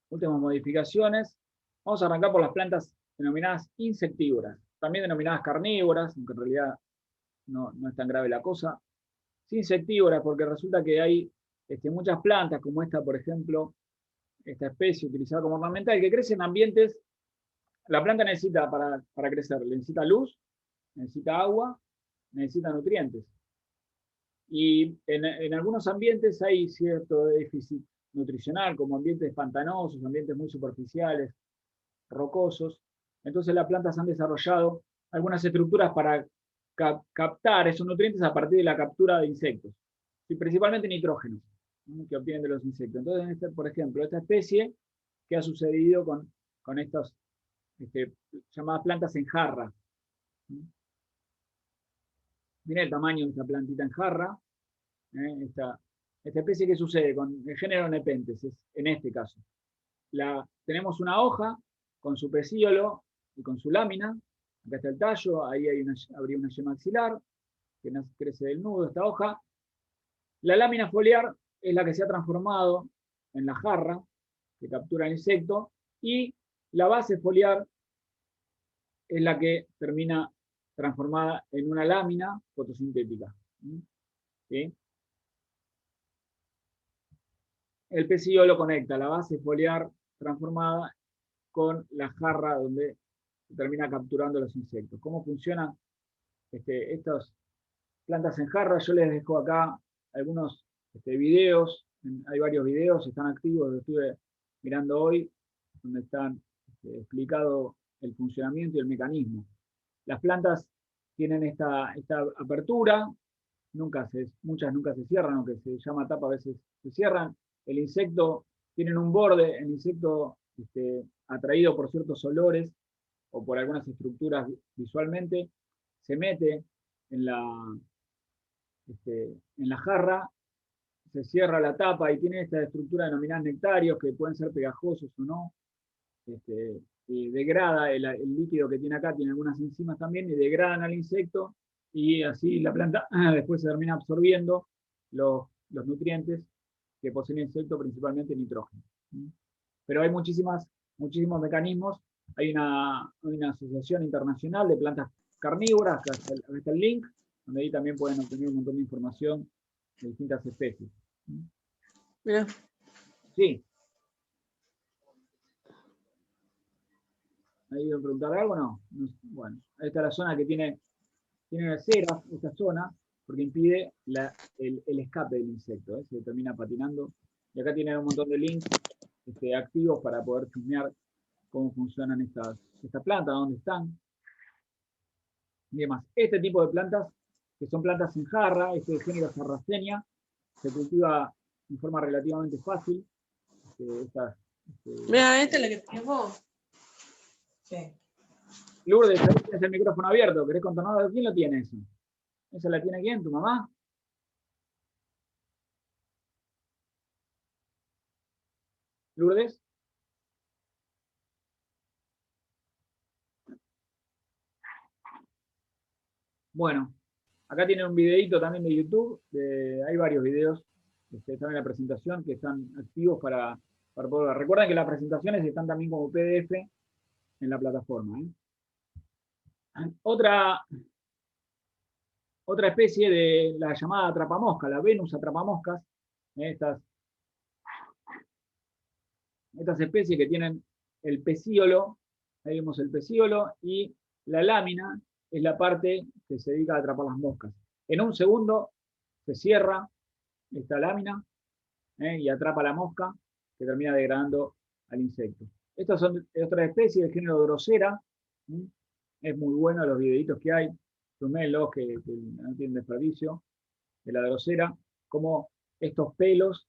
últimas modificaciones. Vamos a arrancar por las plantas denominadas insectívoras, también denominadas carnívoras, aunque en realidad no es tan grave la cosa. Insectívoras porque resulta que hay muchas plantas, como esta, por ejemplo, esta especie utilizada como ornamental, que crece en ambientes. La planta necesita, para crecer, necesita luz, necesita agua, necesita nutrientes. Y en algunos ambientes hay cierto déficit nutricional, como ambientes pantanosos, ambientes muy superficiales, rocosos. Entonces las plantas han desarrollado algunas estructuras para captar esos nutrientes a partir de la captura de insectos, y principalmente nitrógeno, que obtienen de los insectos. Entonces, por ejemplo, esta especie, ¿qué ha sucedido con estas llamadas plantas en jarra? Miren el tamaño de esta plantita en jarra. Esta especie, ¿qué sucede con el género Nepenthes? En este caso, tenemos una hoja con su pecíolo y con su lámina. Acá está el tallo, ahí habría una yema axilar que crece del nudo de esta hoja. La lámina foliar es la que se ha transformado en la jarra que captura el insecto, y la base foliar es la que termina transformada en una lámina fotosintética. ¿Sí? El pecíolo conecta la base foliar transformada con la jarra donde se termina capturando los insectos. ¿Cómo funcionan estas plantas en jarra? Yo les dejo acá algunos videos, hay varios videos, están activos, los estuve mirando hoy, donde están explicado el funcionamiento y el mecanismo. Las plantas tienen esta apertura, muchas nunca se cierran, aunque se llama tapa, a veces se cierran. El insecto tiene un borde, el insecto atraído por ciertos olores o por algunas estructuras visualmente, se mete en la jarra, se cierra la tapa y tiene esta estructura denominada nectarios, que pueden ser pegajosos o no. Y degrada el líquido que tiene acá, tiene algunas enzimas también, y degradan al insecto, y así la planta después se termina absorbiendo los nutrientes que posee el insecto, principalmente nitrógeno. Pero hay muchísimos mecanismos. Hay una asociación internacional de plantas carnívoras, acá está el link, donde ahí también pueden obtener un montón de información de distintas especies. Mira. Sí. ¿Ahí iban a preguntar algo o no? Bueno, ahí está la zona que tiene ceras, esta zona, porque impide el escape del insecto, se termina patinando. Y acá tienen un montón de links activos para poder chusmear cómo funcionan estas plantas, dónde están. Y demás. Este tipo de plantas, que son plantas en jarra, este género Sarracenia, se cultiva de forma relativamente fácil. Mira, esta es la que tenés vos. Sí. Lourdes, ahí tienes el micrófono abierto. ¿Querés contarnos? ¿Quién lo tiene eso? ¿Esa la tiene quién? ¿Tu mamá? ¿Lourdes? Bueno, acá tienen un videito también de YouTube. Hay varios videos. Están en la presentación que están activos para poder ver. Recuerden que las presentaciones están también como PDF en la plataforma. Otra especie de la llamada atrapamosca, la Venus atrapamoscas, estas especies que tienen el pecíolo, ahí vemos el pecíolo, y la lámina es la parte que se dedica a atrapar las moscas. En un segundo se cierra esta lámina y atrapa la mosca que termina degradando al insecto. Estas son otras especies del género Drosera. Es muy bueno los videitos que hay. Sumenlos que no tienen desperdicio. De la Drosera. Como estos pelos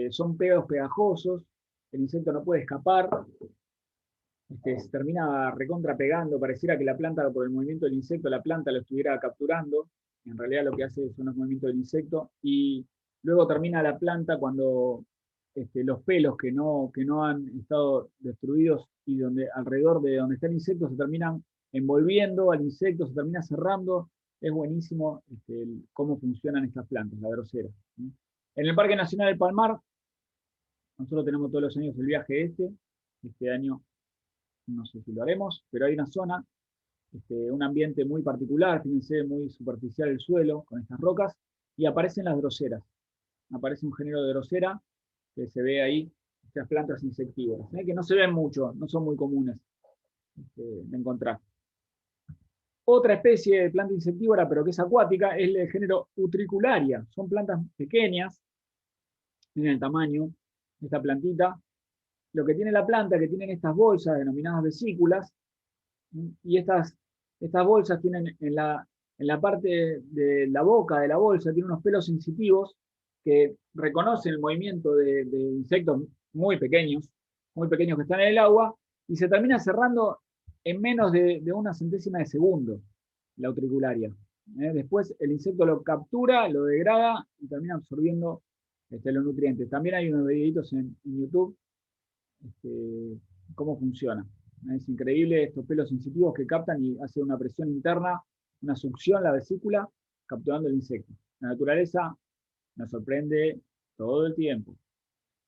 son pelos pegajosos. El insecto no puede escapar. Se termina recontra pegando. Pareciera que la planta, por el movimiento del insecto, la planta lo estuviera capturando. En realidad lo que hace son los movimientos del insecto. Y luego termina la planta cuando los pelos que no han estado destruidos y donde alrededor de donde está el insecto se terminan envolviendo al insecto, se termina cerrando. Es buenísimo cómo funcionan estas plantas, la Drosera. En el Parque Nacional del Palmar, nosotros tenemos todos los años el viaje este año no sé si lo haremos, pero hay una zona, un ambiente muy particular, fíjense, muy superficial el suelo, con estas rocas, y aparecen las droseras. Aparece un género de drosera que se ve ahí, estas plantas insectívoras, que no se ven mucho, no son muy comunes de encontrar. Otra especie de planta insectívora, pero que es acuática, es el género Utricularia. Son plantas pequeñas, miren el tamaño de esta plantita. Lo que tiene la planta, que tienen estas bolsas denominadas vesículas, y estas bolsas tienen en la parte de la boca de la bolsa, tienen unos pelos sensitivos que reconocen el movimiento de insectos muy pequeños que están en el agua, y se termina cerrando en menos de una centésima de segundo, la utricularia. Después el insecto lo captura, lo degrada y termina absorbiendo los nutrientes. También hay unos videitos en YouTube cómo funciona. Es increíble estos pelos sensitivos que captan y hacen una presión interna, una succión la vesícula, capturando el insecto. La naturaleza nos sorprende todo el tiempo.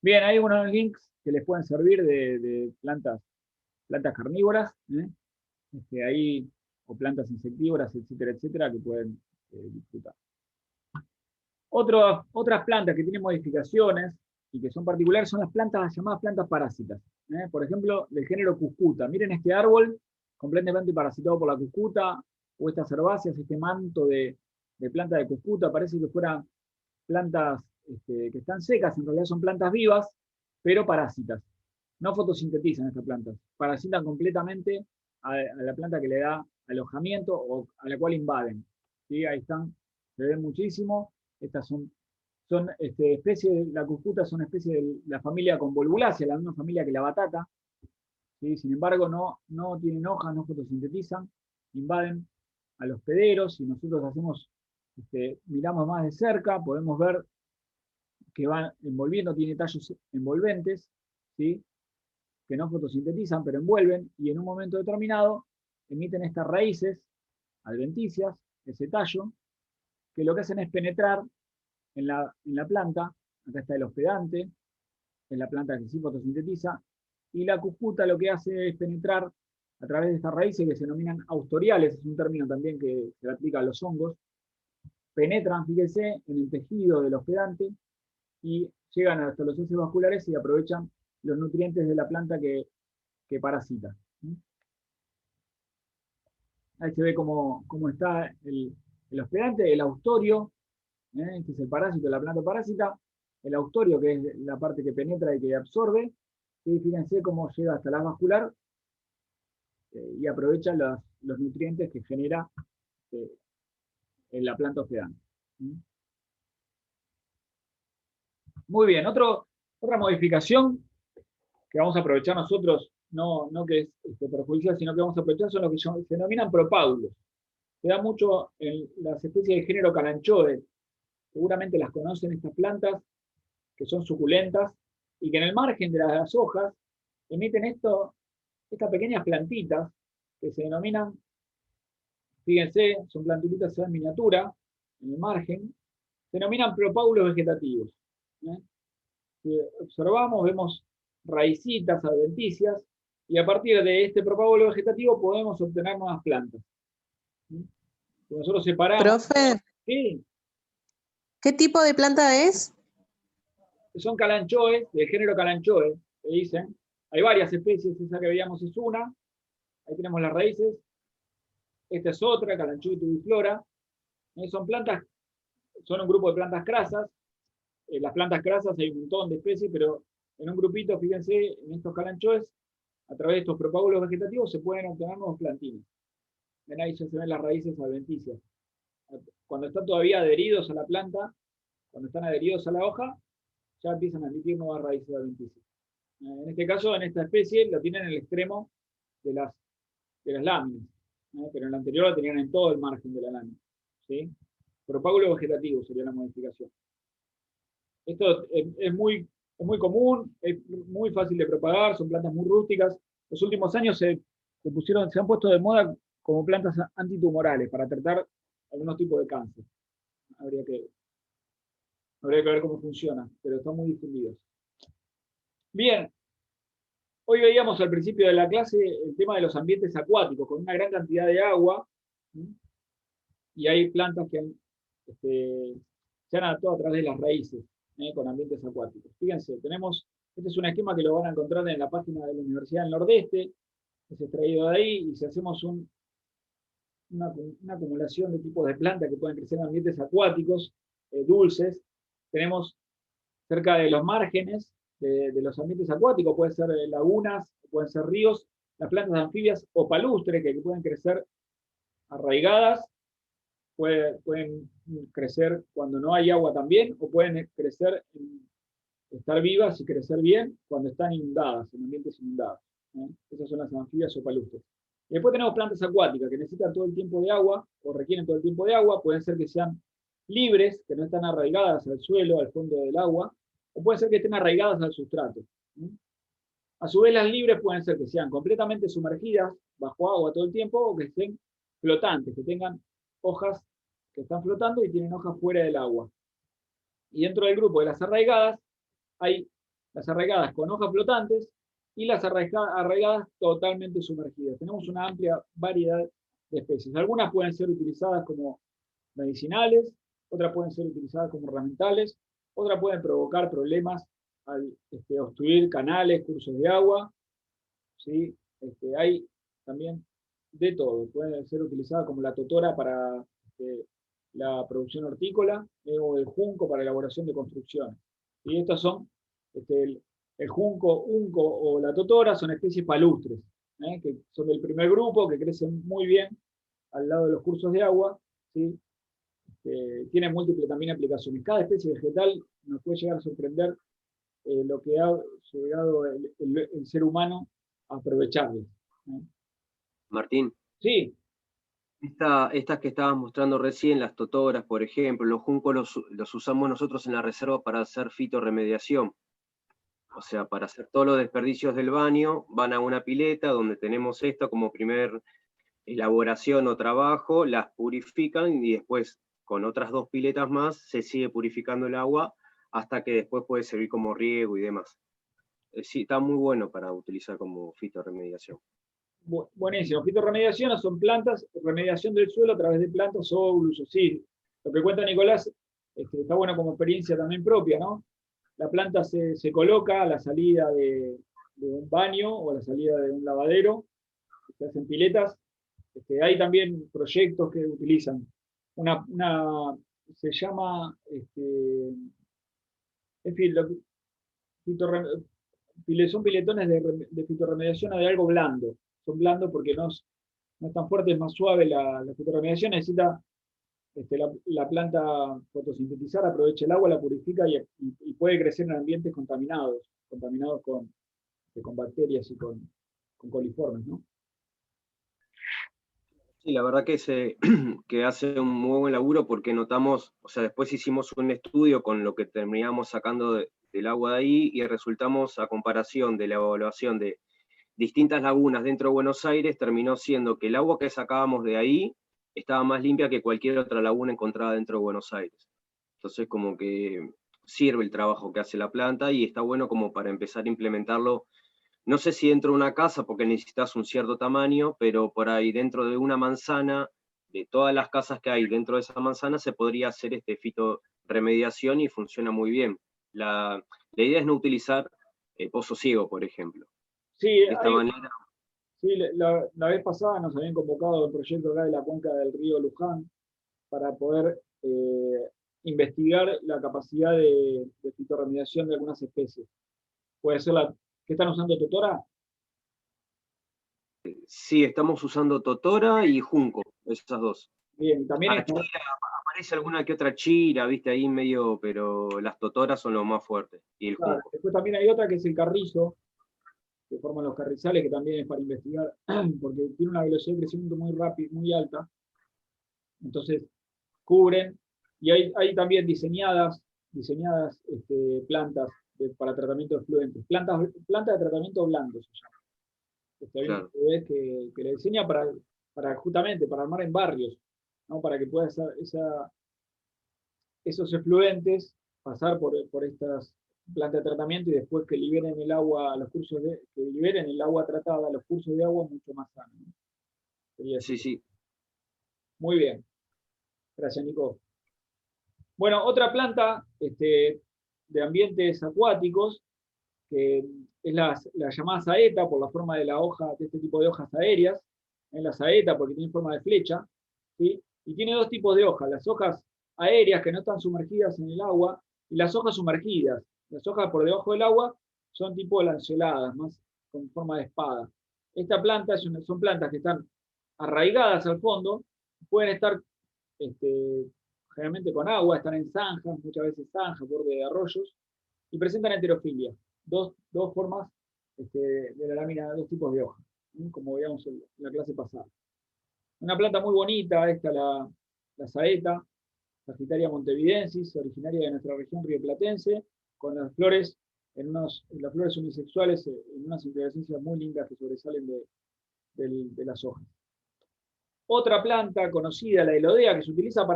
Bien, hay unos links que les pueden servir de plantas carnívoras, ahí, o plantas insectívoras, etcétera, etcétera, que pueden disfrutar. Otras plantas que tienen modificaciones y que son particulares son las plantas llamadas plantas parásitas. Por ejemplo, del género Cuscuta. Miren este árbol completamente parasitado por la Cuscuta, o estas herbáceas, este manto de planta de Cuscuta. Parece que fueran plantas que están secas, en realidad son plantas vivas, pero parásitas. No fotosintetizan estas plantas, parasitan completamente a la planta que le da alojamiento o a la cual invaden. ¿Sí? Ahí están, se ven muchísimo. Estas son especies, la cuscuta son especies de la familia Convolvulaceae, la misma familia que la batata. ¿Sí? Sin embargo, no tienen hojas, no fotosintetizan, invaden a los hospederos. Si nosotros miramos más de cerca, podemos ver que van envolviendo, tiene tallos envolventes, ¿sí? Que no fotosintetizan, pero envuelven, y en un momento determinado emiten estas raíces adventicias, ese tallo, que lo que hacen es penetrar en la planta. Acá está el hospedante, es la planta que sí fotosintetiza, y la cuscuta lo que hace es penetrar a través de estas raíces que se denominan austoriales, es un término también que se le aplica a los hongos, penetran, fíjense, en el tejido del hospedante y llegan hasta los heces vasculares y aprovechan los nutrientes de la planta que parasita. Ahí se ve cómo está el hospedante, el austorio, este es el parásito de la planta parásita, el austorio, que es la parte que penetra y que absorbe, y fíjense cómo llega hasta la vascular y aprovecha los nutrientes que genera en la planta hospedante. Muy bien, otra modificación que vamos a aprovechar nosotros, no que es perjudicial, sino que vamos a aprovechar son los que se denominan propágulos. Se da mucho en las especies de género Kalanchoe. Seguramente las conocen estas plantas, que son suculentas, y que en el margen de las hojas emiten estas pequeñas plantitas que se denominan, fíjense, son plantitas en miniatura, en el margen, se denominan propágulos vegetativos. Si observamos, vemos raicitas adventicias, y a partir de este propágulo vegetativo podemos obtener nuevas plantas. Si nosotros separamos... Profe, ¿sí? ¿Qué tipo de planta es? Son Kalanchoe, del género Kalanchoe, que dicen. Hay varias especies, esa que veíamos es una. Ahí tenemos las raíces. Esta es otra, Kalanchoe tubiflora. Son plantas, son un grupo de plantas crasas. Las plantas crasas hay un montón de especies, pero en un grupito, fíjense, en estos Kalanchoes, a través de estos propágulos vegetativos se pueden obtener nuevos plantines. Ven ahí ya se ven las raíces adventicias. Cuando están todavía adheridos a la planta, cuando están adheridos a la hoja, ya empiezan a emitir nuevas raíces adventicias. En este caso, en esta especie, lo tienen en el extremo de las láminas, pero en la anterior lo tenían en todo el margen de la lámina. ¿Sí? Propágulo vegetativo sería la modificación. Esto es muy común, es muy fácil de propagar, son plantas muy rústicas. Los últimos años se han puesto de moda como plantas antitumorales para tratar algunos tipos de cáncer. Habría que ver cómo funciona, pero están muy difundidos. Bien, hoy veíamos al principio de la clase el tema de los ambientes acuáticos, con una gran cantidad de agua, y hay plantas que se han adaptado a través de las raíces, con ambientes acuáticos. Fíjense, este es un esquema que lo van a encontrar en la página de la Universidad del Nordeste, es extraído de ahí, y si hacemos una acumulación de tipos de plantas que pueden crecer en ambientes acuáticos, dulces, tenemos cerca de los márgenes de los ambientes acuáticos, pueden ser lagunas, pueden ser ríos, las plantas anfibias o palustres que pueden crecer arraigadas, pueden crecer cuando no hay agua también, o pueden crecer, estar vivas y crecer bien cuando están inundadas, en ambientes inundados. Esas son las anfibias o palustres. Y después tenemos plantas acuáticas que necesitan todo el tiempo de agua, o requieren todo el tiempo de agua, pueden ser que sean libres, que no están arraigadas al suelo, al fondo del agua, o puede ser que estén arraigadas al sustrato. A su vez, las libres pueden ser que sean completamente sumergidas bajo agua todo el tiempo, o que estén flotantes, que tengan hojas que están flotando y tienen hojas fuera del agua. Y dentro del grupo de las arraigadas, hay las arraigadas con hojas flotantes y las arraigadas totalmente sumergidas. Tenemos una amplia variedad de especies. Algunas pueden ser utilizadas como medicinales, otras pueden ser utilizadas como ornamentales, otras pueden provocar problemas al obstruir canales, cursos de agua. ¿Sí? Hay también de todo. Pueden ser utilizadas como la totora para la producción hortícola, o el junco para elaboración de construcciones. Y estos son, el junco, unco o la totora son especies palustres, que son del primer grupo, que crecen muy bien al lado de los cursos de agua, ¿sí? Tienen múltiples también aplicaciones. Cada especie vegetal nos puede llegar a sorprender lo que ha llegado el ser humano a aprovecharles. Martín. Sí. Estas que estabas mostrando recién, las totoras, por ejemplo, los juncos los usamos nosotros en la reserva para hacer fitorremediación. O sea, para hacer todos los desperdicios del baño, van a una pileta donde tenemos esto como primer elaboración o trabajo, las purifican y después con otras 2 piletas más se sigue purificando el agua hasta que después puede servir como riego y demás. sí, está muy bueno para utilizar como fitorremediación. Buenísimo. Fitorremediación son plantas, remediación del suelo a través de plantas o uso. Sí, lo que cuenta Nicolás está bueno como experiencia también propia, ¿no? La planta se coloca a la salida de un baño o a la salida de un lavadero, se hacen piletas. Hay también proyectos que utilizan se llama, en fin, son piletones de fitorremediación de algo blando. Son blandos porque no es tan fuerte, es más suave. La fitorremediación necesita la planta fotosintetizar, aprovecha el agua, la purifica y puede crecer en ambientes contaminados con bacterias y con coliformes, ¿no? Sí, la verdad que hace un muy buen laburo porque notamos, o sea, después hicimos un estudio con lo que terminamos sacando del agua de ahí y resultamos, a comparación de la evaluación de distintas lagunas dentro de Buenos Aires, terminó siendo que el agua que sacábamos de ahí estaba más limpia que cualquier otra laguna encontrada dentro de Buenos Aires. Entonces como que sirve el trabajo que hace la planta y está bueno como para empezar a implementarlo. No sé si dentro de una casa, porque necesitas un cierto tamaño, pero por ahí dentro de una manzana, de todas las casas que hay dentro de esa manzana, se podría hacer fitorremediación y funciona muy bien. La idea es no utilizar pozo ciego, por ejemplo. Sí, De esta manera. Sí, la vez pasada nos habían convocado al proyecto acá de la cuenca del río Luján para poder investigar la capacidad de fitorremediación de algunas especies. Puede ser ¿qué están usando, Totora? Sí, estamos usando totora y junco, esas dos. Bien, también Aparece alguna que otra chira, viste, ahí medio, pero las totoras son lo más fuerte, y el junco. después también hay otra que es el carrizo, que forman los carrizales, que también es para investigar, porque tiene una velocidad de crecimiento muy rápida, muy alta. Entonces, cubren, y hay también diseñadas plantas para tratamiento de fluentes. Plantas de tratamiento blando se llama. Hay un Claro. que le diseña justamente para armar en barrios, ¿no? Para que pueda esos efluentes pasar por estas plantas de tratamiento y después que liberen el agua a los cursos que liberen el agua tratada a los cursos de agua mucho más sano, ¿no? Sí, sí. Muy bien. Gracias, Nico. Bueno, otra planta de ambientes acuáticos, que es la llamada saeta, por la forma de la hoja, de este tipo de hojas aéreas, en la saeta porque tiene forma de flecha, ¿sí? Y tiene dos tipos de hojas, las hojas aéreas que no están sumergidas en el agua, y las hojas sumergidas. Las hojas por debajo del agua son tipo lanceoladas, más con forma de espada. Esta planta son plantas que están arraigadas al fondo, pueden estar generalmente con agua, están en zanjas, muchas veces zanjas, borde de arroyos, y presentan heterofilia, dos formas de la lámina, dos tipos de hojas, como veíamos en la clase pasada. Una planta muy bonita, la saeta, Sagittaria montevidensis, originaria de nuestra región rioplatense, con las flores las flores unisexuales en unas inflorescencias muy lindas que sobresalen de las hojas. Otra planta conocida, la elodea, que se utiliza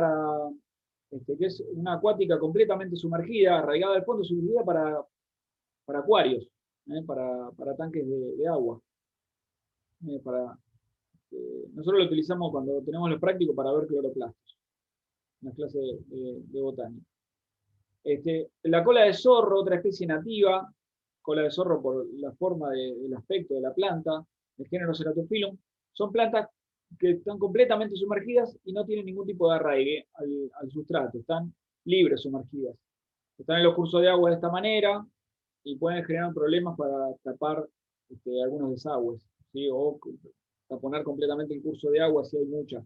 que es una acuática completamente sumergida, arraigada al fondo, sumergida para acuarios, para tanques de agua. Nosotros lo utilizamos cuando tenemos los prácticos para ver cloroplastos, en las clases de botánica. La cola de zorro, otra especie nativa, cola de zorro por la forma del aspecto de la planta, del género Ceratophyllum, son plantas que están completamente sumergidas y no tienen ningún tipo de arraigue al sustrato, están libres sumergidas. Están en los cursos de agua de esta manera y pueden generar problemas para tapar algunos desagües, ¿sí? O taponar completamente el curso de agua si hay mucha.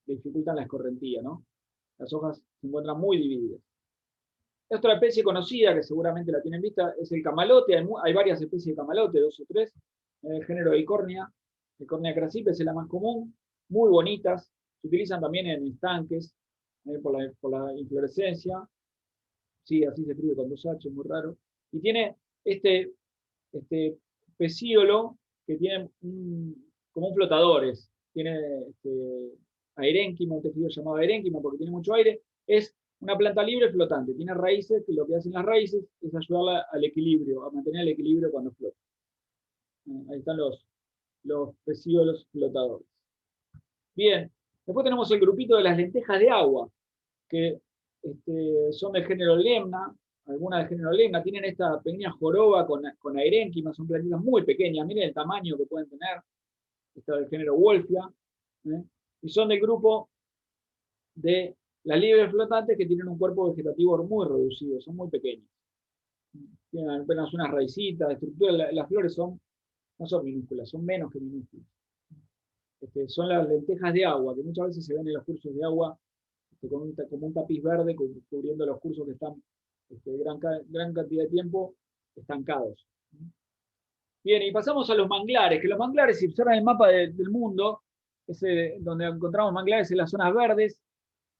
Dificultan la escorrentía, ¿no? Las hojas se encuentran muy divididas. Otra especie conocida, que seguramente la tienen vista, es el camalote. Hay varias especies de camalote, 2 o 3, en el género Eichhornia. Eichhornia crassipes es la más común, muy bonitas. Se utilizan también en estanques por la inflorescencia. Sí, así se escribe con 2H, muy raro. Y tiene este pecíolo que tiene como un flotadores. Tiene airénquima, un tejido llamado airénquima porque tiene mucho aire. Es Una planta libre flotante, tiene raíces, que lo que hacen las raíces es ayudarla al equilibrio, a mantener el equilibrio cuando flota. Ahí están los pecíolos flotadores. Bien, después tenemos el grupito de las lentejas de agua, que son del género Lemna, algunas del género Lemna, tienen esta pequeña joroba con aerénquima, son plantitas muy pequeñas, miren el tamaño que pueden tener, esta del género Wolfia, y son del grupo de las libres flotantes que tienen un cuerpo vegetativo muy reducido, son muy pequeños. Tienen apenas unas raicitas, estructura, las flores no son minúsculas, son menos que minúsculas. Son las lentejas de agua, que muchas veces se ven en los cursos de agua como un tapiz verde cubriendo los cursos que están gran cantidad de tiempo estancados. Bien, y pasamos a los manglares, que los manglares, si observan el mapa del mundo, donde encontramos manglares en las zonas verdes.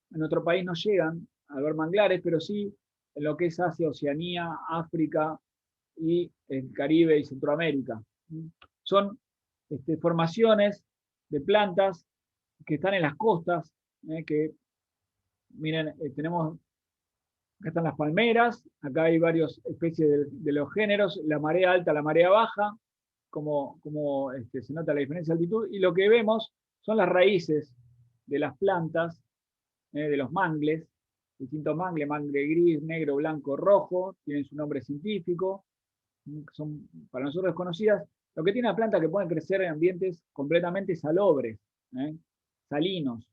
En nuestro país no llegan a ver manglares, pero sí en lo que es Asia, Oceanía, África y el Caribe y Centroamérica. Son formaciones de plantas que están en las costas, que miren, acá están las palmeras, acá hay varias especies de los géneros, la marea alta, la marea baja, como se nota la diferencia de altitud, y lo que vemos son las raíces de las plantas, de los mangles, distintos mangles, mangle gris, negro, blanco, rojo, tienen su nombre científico, son para nosotros desconocidas. Lo que tiene la planta que pueden crecer en ambientes completamente salobres, salinos.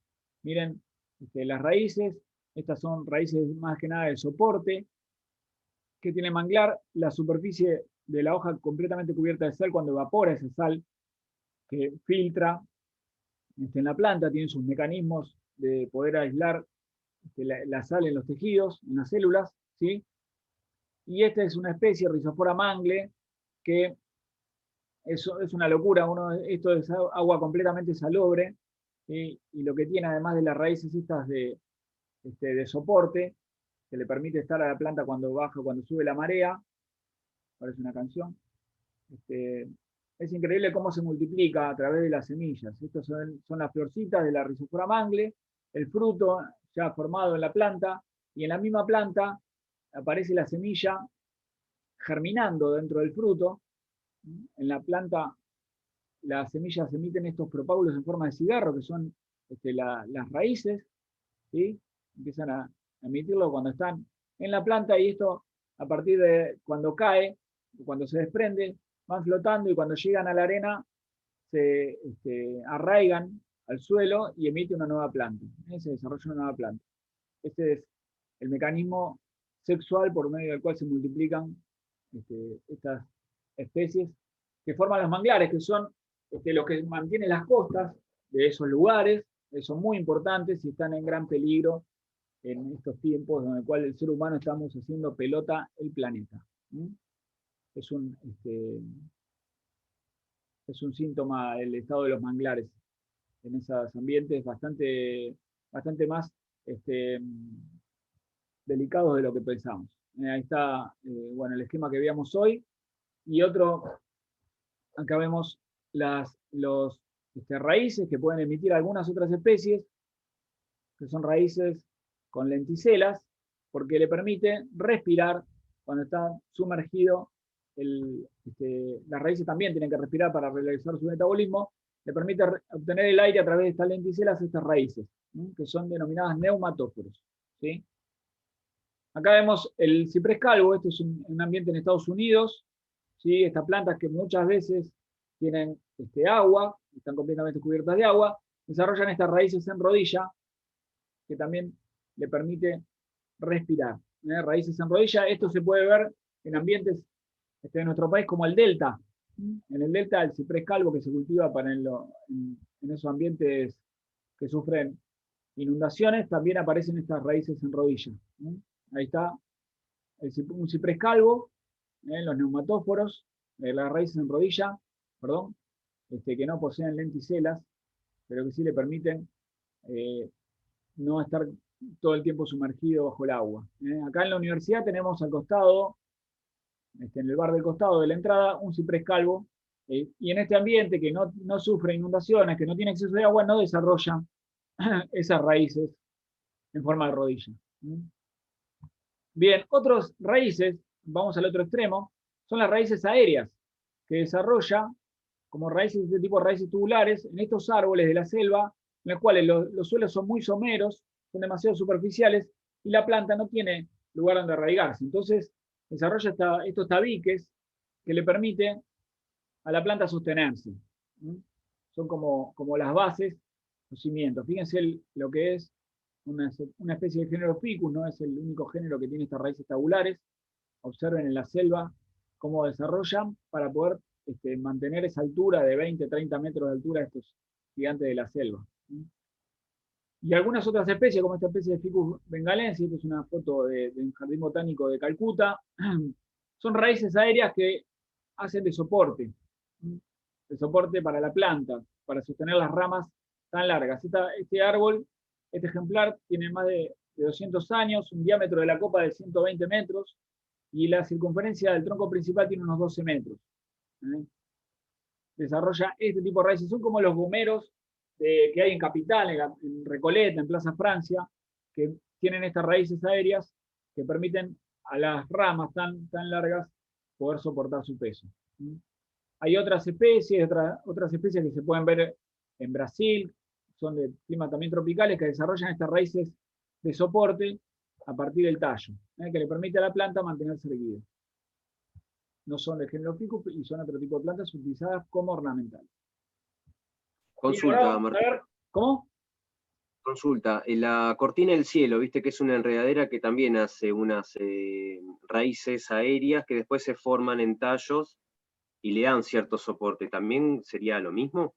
Miren, las raíces, estas son raíces más que nada de soporte, que tiene manglar, la superficie de la hoja completamente cubierta de sal cuando evapora esa sal, que filtra en la planta, tiene sus mecanismos de poder aislar la sal en los tejidos, en las células, ¿sí? Y esta es una especie, Rhizopora mangle, que es una locura, esto es agua completamente salobre, ¿sí? Y lo que tiene, además de las raíces estas de soporte, que le permite estar a la planta cuando baja, cuando sube la marea, parece una canción, es increíble cómo se multiplica a través de las semillas. Estas son las florcitas de la Rhizopora mangle, el fruto ya formado en la planta, y en la misma planta aparece la semilla germinando dentro del fruto. En la planta las semillas emiten estos propágulos en forma de cigarro, que son las raíces, ¿sí? Empiezan a emitirlo cuando están en la planta, y esto a partir de cuando cae, cuando se desprende, van flotando, y cuando llegan a la arena se arraigan al suelo y emite una nueva planta. Se desarrolla una nueva planta. Este es el mecanismo sexual por medio del cual se multiplican estas especies que forman los manglares, que son los que mantienen las costas de esos lugares, son muy importantes y están en gran peligro en estos tiempos en el cual el ser humano estamos haciendo pelota el planeta. Es un síntoma del estado de los manglares en esos ambientes bastante más delicados de lo que pensamos. Ahí está el esquema que veíamos hoy. Y acá vemos las raíces que pueden emitir algunas otras especies, que son raíces con lenticelas, porque le permite respirar cuando está sumergido. Las raíces también tienen que respirar para realizar su metabolismo. Le permite obtener el aire a través de estas lenticelas, estas raíces, que son denominadas neumatóforos, ¿sí? Acá vemos el ciprés calvo. Esto es un ambiente en Estados Unidos, ¿sí? Estas plantas que muchas veces tienen agua, están completamente cubiertas de agua, desarrollan estas raíces en rodilla, que también le permite respirar. Raíces en rodilla, esto se puede ver en ambientes de nuestro país como el delta. En el delta, el ciprés calvo, que se cultiva en esos ambientes que sufren inundaciones, también aparecen estas raíces en rodilla. Ahí está un ciprés calvo, los neumatóforos, las raíces en rodilla, perdón, que no poseen lenticelas, pero que sí le permiten no estar todo el tiempo sumergido bajo el agua. Acá en la universidad tenemos al costado, en el bar del costado de la entrada, un ciprés calvo, y en este ambiente que no sufre inundaciones, que no tiene exceso de agua, no desarrolla esas raíces en forma de rodilla. Bien, otras raíces, vamos al otro extremo, son las raíces aéreas, que desarrolla como raíces de este tipo, raíces tubulares, en estos árboles de la selva, en los cuales los suelos son muy someros, son demasiado superficiales, y la planta no tiene lugar donde arraigarse. Entonces, desarrolla estos tabiques que le permiten a la planta sostenerse. Son como las bases, los cimientos. Fíjense lo que es una especie de género Ficus, no es el único género que tiene estas raíces tabulares. Observen en la selva cómo desarrollan para poder mantener esa altura de 20, 30 metros de altura de estos gigantes de la selva. Y algunas otras especies, como esta especie de Ficus bengalensis, esta es una foto de un jardín botánico de Calcuta, son raíces aéreas que hacen de soporte para la planta, para sostener las ramas tan largas. Este árbol, este ejemplar, tiene más de 200 años, un diámetro de la copa de 120 metros, y la circunferencia del tronco principal tiene unos 12 metros. Desarrolla este tipo de raíces. Son como los gomeros que hay en Capital, en Recoleta, en Plaza Francia, que tienen estas raíces aéreas que permiten a las ramas tan largas poder soportar su peso. Hay otras especies que se pueden ver en Brasil, son de clima también tropicales, que desarrollan estas raíces de soporte a partir del tallo, que le permite a la planta mantenerse erguida. No son de género Ficus y son otro tipo de plantas utilizadas como ornamentales. Consulta, Martín. ¿Cómo? Consulta, en la cortina del cielo, viste que es una enredadera que también hace unas raíces aéreas que después se forman en tallos y le dan cierto soporte. ¿También sería lo mismo?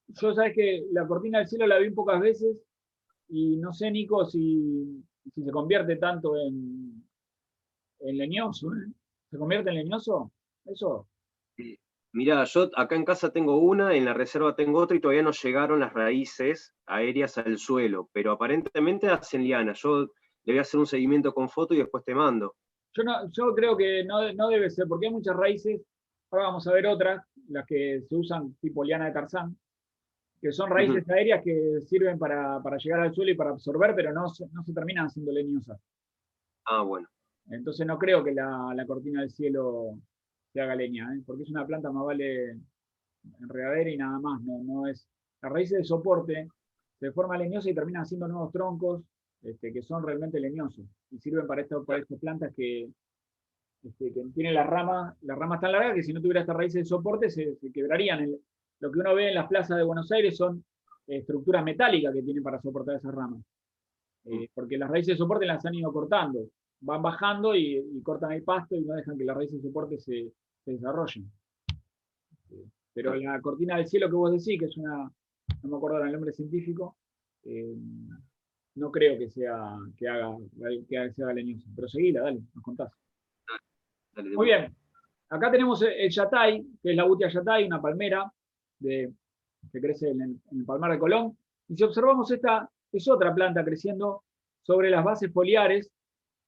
Yo sabes que la cortina del cielo la vi pocas veces y no sé, Nico, si se convierte tanto en leñoso. ¿Se convierte en leñoso? ¿Eso? Mirá, yo acá en casa tengo una, en la reserva tengo otra y todavía no llegaron las raíces aéreas al suelo, pero aparentemente hacen liana. Yo le voy a hacer un seguimiento con foto y después te mando. Yo creo que no debe ser, porque hay muchas raíces. Ahora vamos a ver otras, las que se usan tipo liana de Tarzán, que son raíces aéreas que sirven para llegar al suelo y para absorber, pero no se terminan siendo leñosas. Ah, bueno. Entonces no creo que la cortina del cielo se haga leña, porque es una planta más vale enredadera y nada más. No es, las raíces de soporte se forman leñosas y terminan haciendo nuevos troncos que son realmente leñosos y sirven para estas plantas que tienen las ramas tan largas que si no tuviera estas raíces de soporte se quebrarían. Lo que uno ve en las plazas de Buenos Aires son estructuras metálicas que tienen para soportar esas ramas. Porque las raíces de soporte las han ido cortando. Van bajando y cortan el pasto y no dejan que las raíces de soporte se desarrollen. Pero la cortina del cielo que vos decís, que es no me acuerdo el nombre científico, no creo que se haga leñoso. Pero seguila, dale, nos contás. Dale, Muy bien. Acá tenemos el yatay, que es la butia yatay, una palmera que crece en el Palmar de Colón. Y si observamos, esta es otra planta creciendo sobre las bases foliares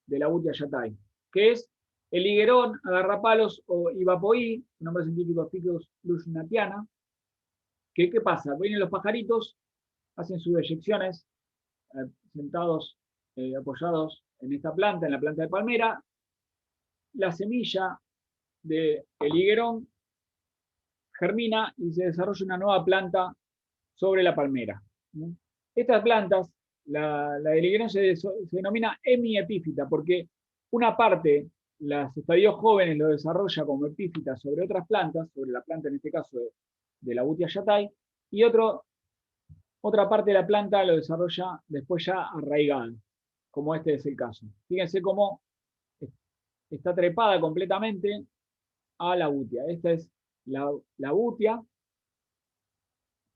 de la butia yatay, que es el higuerón, agarrapalos o ivapoí, nombre científico Ficus lushnatiana. ¿Qué pasa? Vienen los pajaritos, hacen sus deyecciones sentados, apoyados en esta planta, en la planta de palmera. La semilla del higuerón germina y se desarrolla una nueva planta sobre la palmera. Estas plantas, la del higuerón se denomina hemiepífita porque una parte, los estadios jóvenes lo desarrolla como epífita sobre otras plantas, sobre la planta en este caso de la butia yatay, y otra parte de la planta lo desarrolla después ya arraigada, como este es el caso. Fíjense cómo está trepada completamente a la butia. Esta es la butia,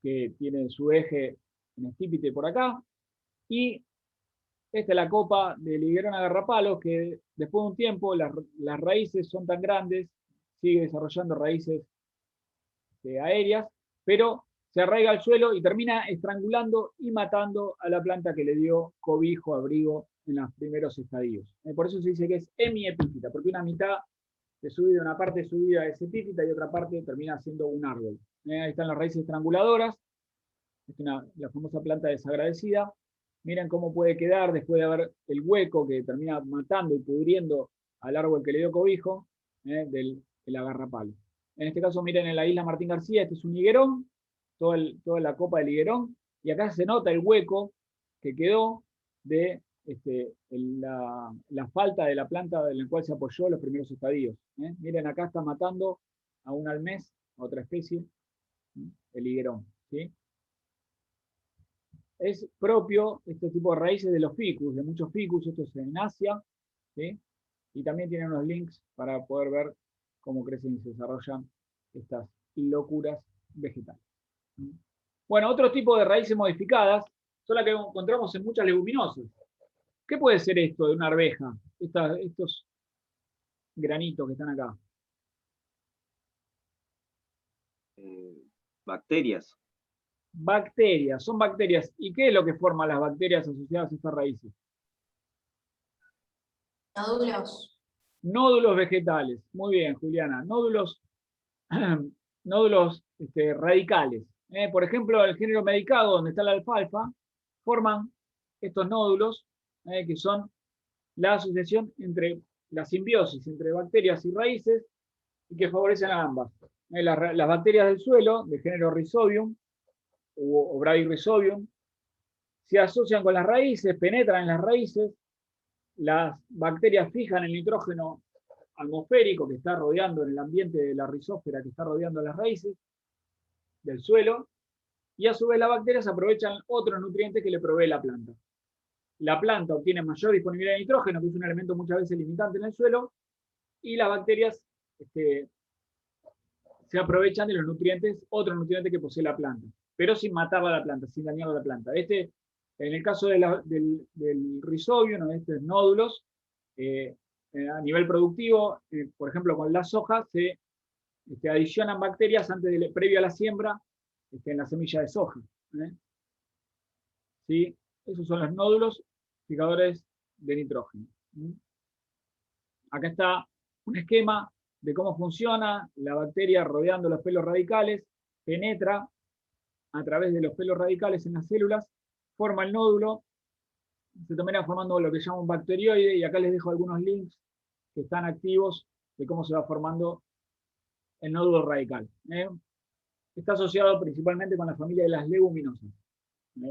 que tiene su eje en estípite por acá, y esta es la copa del higuerón agarrapalos, que después de un tiempo las raíces son tan grandes, sigue desarrollando raíces aéreas, pero se arraiga al suelo y termina estrangulando y matando a la planta que le dio cobijo, abrigo en los primeros estadios. Por eso se dice que es hemiepífita, porque una mitad de su vida, una parte de su vida es epífita y otra parte termina siendo un árbol. Ahí están las raíces estranguladoras, es la famosa planta desagradecida. Miren cómo puede quedar después de haber el hueco que termina matando y pudriendo al árbol que le dio cobijo, del agarrapalo. En este caso, miren en la isla Martín García, este es un higuerón, toda la copa del higuerón, y acá se nota el hueco que quedó de la falta de la planta en la cual se apoyó los primeros estadios. Miren, acá está matando a un almés, a otra especie, el higuerón. ¿Sí? Es propio este tipo de raíces de los ficus, de muchos ficus, esto es en Asia, ¿sí? Y también tienen unos links para poder ver cómo crecen y se desarrollan estas locuras vegetales. Bueno, otro tipo de raíces modificadas son las que encontramos en muchas leguminosas. ¿Qué puede ser esto de una arveja? Estos granitos que están acá. Bacterias. Bacterias, son bacterias. ¿Y qué es lo que forman las bacterias asociadas a estas raíces? Nódulos. Nódulos vegetales. Muy bien, Juliana. Nódulos, nódulos radicales. Por ejemplo, el género medicado, donde está la alfalfa, forman estos nódulos, que son la asociación entre la simbiosis entre bacterias y raíces, y que favorecen a ambas. Las bacterias del suelo, de género Rhizobium, o Bradyrhizobium, se asocian con las raíces, penetran en las raíces, las bacterias fijan el nitrógeno atmosférico que está rodeando en el ambiente de la rizósfera que está rodeando las raíces del suelo, y a su vez las bacterias aprovechan otros nutrientes que le provee la planta. La planta obtiene mayor disponibilidad de nitrógeno, que es un elemento muchas veces limitante en el suelo, y las bacterias se aprovechan de los nutrientes, otros nutrientes que posee la planta, pero sin matarla a la planta, sin dañar a la planta. En el caso del Rhizobium, ¿no? Estos nódulos, a nivel productivo, por ejemplo, con la soja, se adicionan bacterias previo a la siembra en la semilla de soja. ¿Sí? Esos son los nódulos fijadores de nitrógeno. Acá está un esquema de cómo funciona la bacteria rodeando los pelos radicales, penetra a través de los pelos radicales en las células, forma el nódulo, se termina formando lo que se llama un bacterioide, y acá les dejo algunos links que están activos de cómo se va formando el nódulo radical. Está asociado principalmente con la familia de las leguminosas.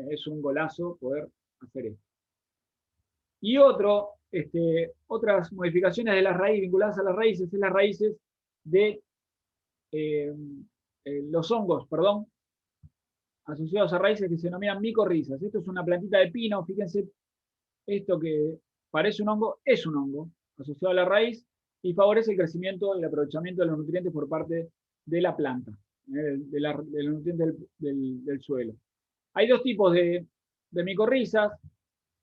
Es un golazo poder hacer esto. Y otras modificaciones de las raíces, vinculadas a las raíces, es las raíces de los hongos, asociados a raíces que se denominan micorrizas. Esto es una plantita de pino, fíjense, esto que parece un hongo, es un hongo asociado a la raíz y favorece el crecimiento y el aprovechamiento de los nutrientes por parte de la planta, de los nutrientes del suelo. Hay dos tipos de micorrizas.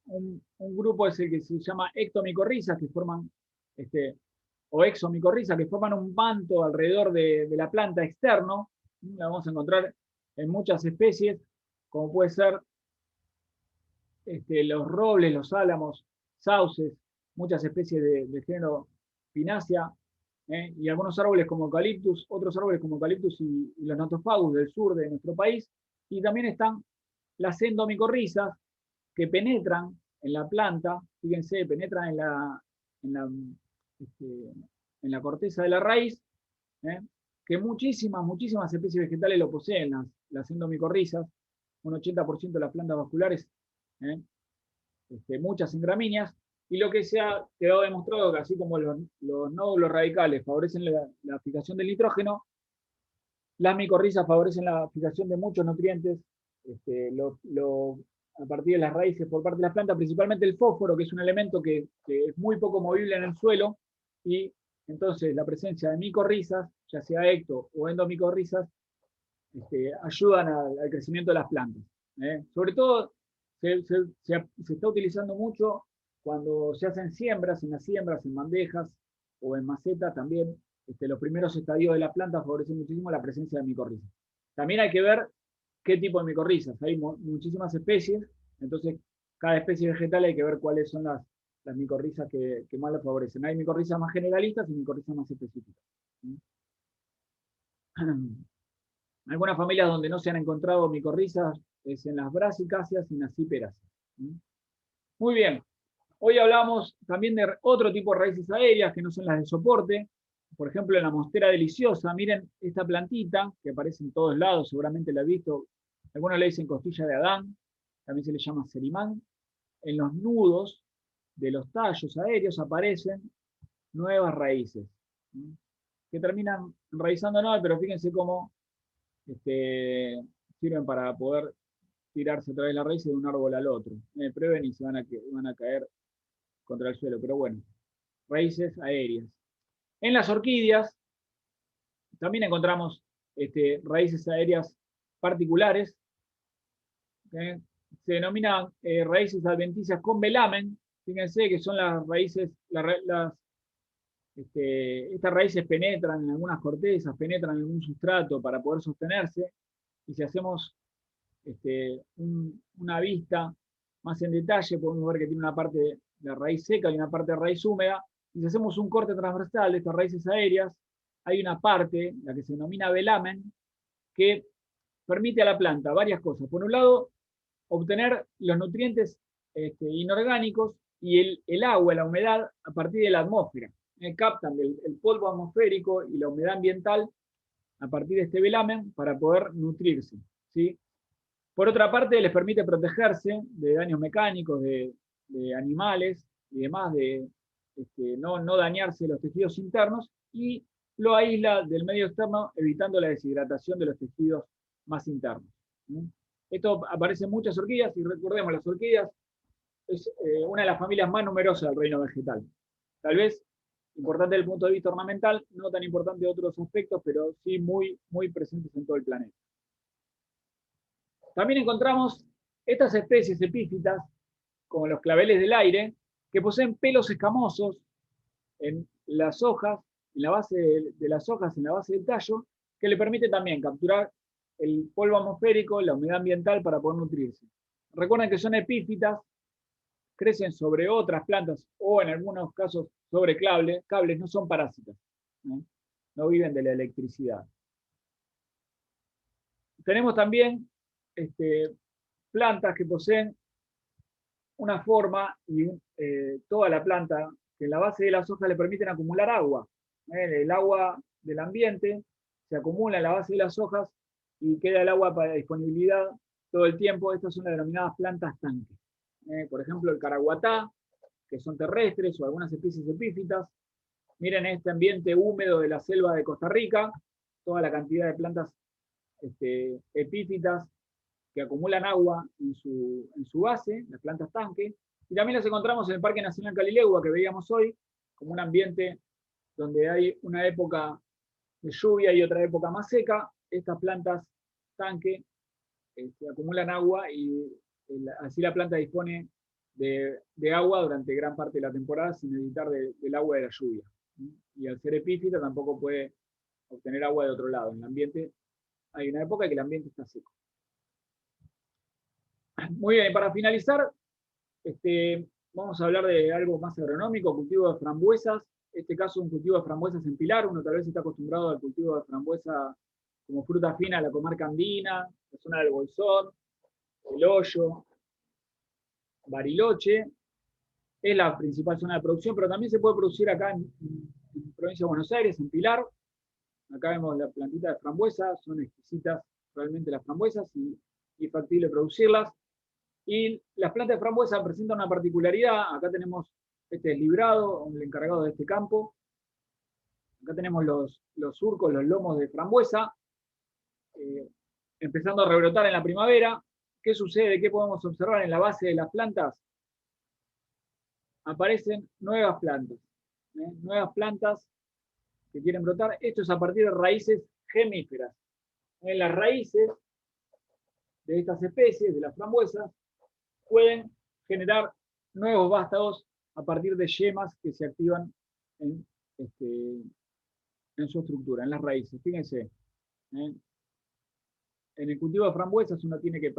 Un grupo es el que se llama ectomicorrizas, que forman, o exomicorrizas, que forman un manto alrededor de la planta externo. La vamos a encontrar en muchas especies, como puede ser los robles, los álamos, sauces, muchas especies de género Pinacea, y algunos árboles como eucaliptus, otros árboles como eucaliptus y los nothofagus del sur de nuestro país. Y también están las endomicorrizas, que penetran en la planta, fíjense, penetran en la corteza de la raíz, que muchísimas especies vegetales lo poseen, las endomicorrizas, un 80% de las plantas vasculares, muchas en gramíneas, y lo que se ha quedado demostrado que así como los nódulos radicales favorecen la fijación del nitrógeno, las micorrizas favorecen la fijación de muchos nutrientes, a partir de las raíces por parte de las plantas, principalmente el fósforo, que es un elemento que es muy poco movible en el suelo, y entonces la presencia de micorrizas, ya sea ecto o endomicorrizas, ayudan al crecimiento de las plantas. Sobre todo se está utilizando mucho cuando se hacen siembras, en bandejas o en macetas también. Los primeros estadios de la planta favorecen muchísimo la presencia de micorrizas. También hay que ver qué tipo de micorrizas. Hay muchísimas especies, entonces cada especie vegetal hay que ver cuáles son las micorrizas que más la favorecen. Hay micorrizas más generalistas y micorrizas más específicas. Algunas familias donde no se han encontrado micorrizas es en las brasicáceas y en las ciperáceas. Muy bien. Hoy hablamos también de otro tipo de raíces aéreas que no son las de soporte. Por ejemplo, en la monstera deliciosa, miren esta plantita que aparece en todos lados, seguramente la han visto. Algunos le dicen costilla de Adán, también se le llama serimán. En los nudos de los tallos aéreos aparecen nuevas raíces, que terminan enraizando nada, pero fíjense cómo sirven para poder tirarse a través de la raíz de un árbol al otro. Prueben y se van a caer contra el suelo, pero bueno, raíces aéreas. En las orquídeas también encontramos raíces aéreas particulares, se denominan raíces adventicias con velamen. Fíjense que son las raíces, estas raíces penetran en algunas cortezas, penetran en algún sustrato para poder sostenerse, y si hacemos una vista más en detalle, podemos ver que tiene una parte de la raíz seca y una parte de raíz húmeda, y si hacemos un corte transversal de estas raíces aéreas, hay una parte, la que se denomina velamen, que permite a la planta varias cosas. Por un lado, obtener los nutrientes inorgánicos y el agua, la humedad, a partir de la atmósfera. Captan el polvo atmosférico y la humedad ambiental a partir de este velamen para poder nutrirse, ¿sí? Por otra parte, les permite protegerse de daños mecánicos, de animales y demás, de no dañarse los tejidos internos, y lo aísla del medio externo, evitando la deshidratación de los tejidos más internos. Esto aparece en muchas orquídeas, y recordemos, las orquídeas es una de las familias más numerosas del reino vegetal. Tal vez importante desde el punto de vista ornamental, no tan importante de otros aspectos, pero sí muy, muy presentes en todo el planeta. También encontramos estas especies epífitas, como los claveles del aire, que poseen pelos escamosos en las hojas, en la base de las hojas, en la base del tallo, que le permite también capturar el polvo atmosférico, la humedad ambiental para poder nutrirse. Recuerden que son epífitas, crecen sobre otras plantas o en algunos casos sobre cables, no son parásitas, no viven de la electricidad. Tenemos también plantas que poseen una forma y toda la planta que en la base de las hojas le permiten acumular agua. El agua del ambiente se acumula en la base de las hojas y queda el agua para disponibilidad todo el tiempo. Estas son las denominadas plantas tanque. Por ejemplo, el caraguatá, que son terrestres, o algunas especies epífitas. Miren este ambiente húmedo de la selva de Costa Rica, toda la cantidad de plantas epífitas que acumulan agua en su base, las plantas tanque, y también las encontramos en el Parque Nacional Calilegua, que veíamos hoy, como un ambiente donde hay una época de lluvia y otra época más seca. Estas plantas tanque acumulan agua y así la planta dispone de agua durante gran parte de la temporada sin necesitar del agua de la lluvia. Y al ser epífita tampoco puede obtener agua de otro lado. En el ambiente hay una época en que el ambiente está seco. Muy bien, para finalizar, vamos a hablar de algo más agronómico, cultivo de frambuesas. En este caso, un cultivo de frambuesas en Pilar. Uno tal vez está acostumbrado al cultivo de frambuesa como fruta fina de la comarca andina, la zona del Bolsón, el Hoyo, Bariloche. Es la principal zona de producción, pero también se puede producir acá en provincia de Buenos Aires, en Pilar. Acá vemos la plantita de frambuesa, son exquisitas realmente las frambuesas y factible producirlas. Y las plantas de frambuesa presentan una particularidad. Acá tenemos este librado, el encargado de este campo. Acá tenemos los surcos, los lomos de frambuesa, empezando a rebrotar en la primavera. ¿Qué sucede? ¿Qué podemos observar en la base de las plantas? Aparecen nuevas plantas que quieren brotar. Esto es a partir de raíces gemíferas. En las raíces de estas especies, de las frambuesas, pueden generar nuevos vástagos a partir de yemas que se activan en su estructura, en las raíces. Fíjense, en el cultivo de frambuesas uno tiene que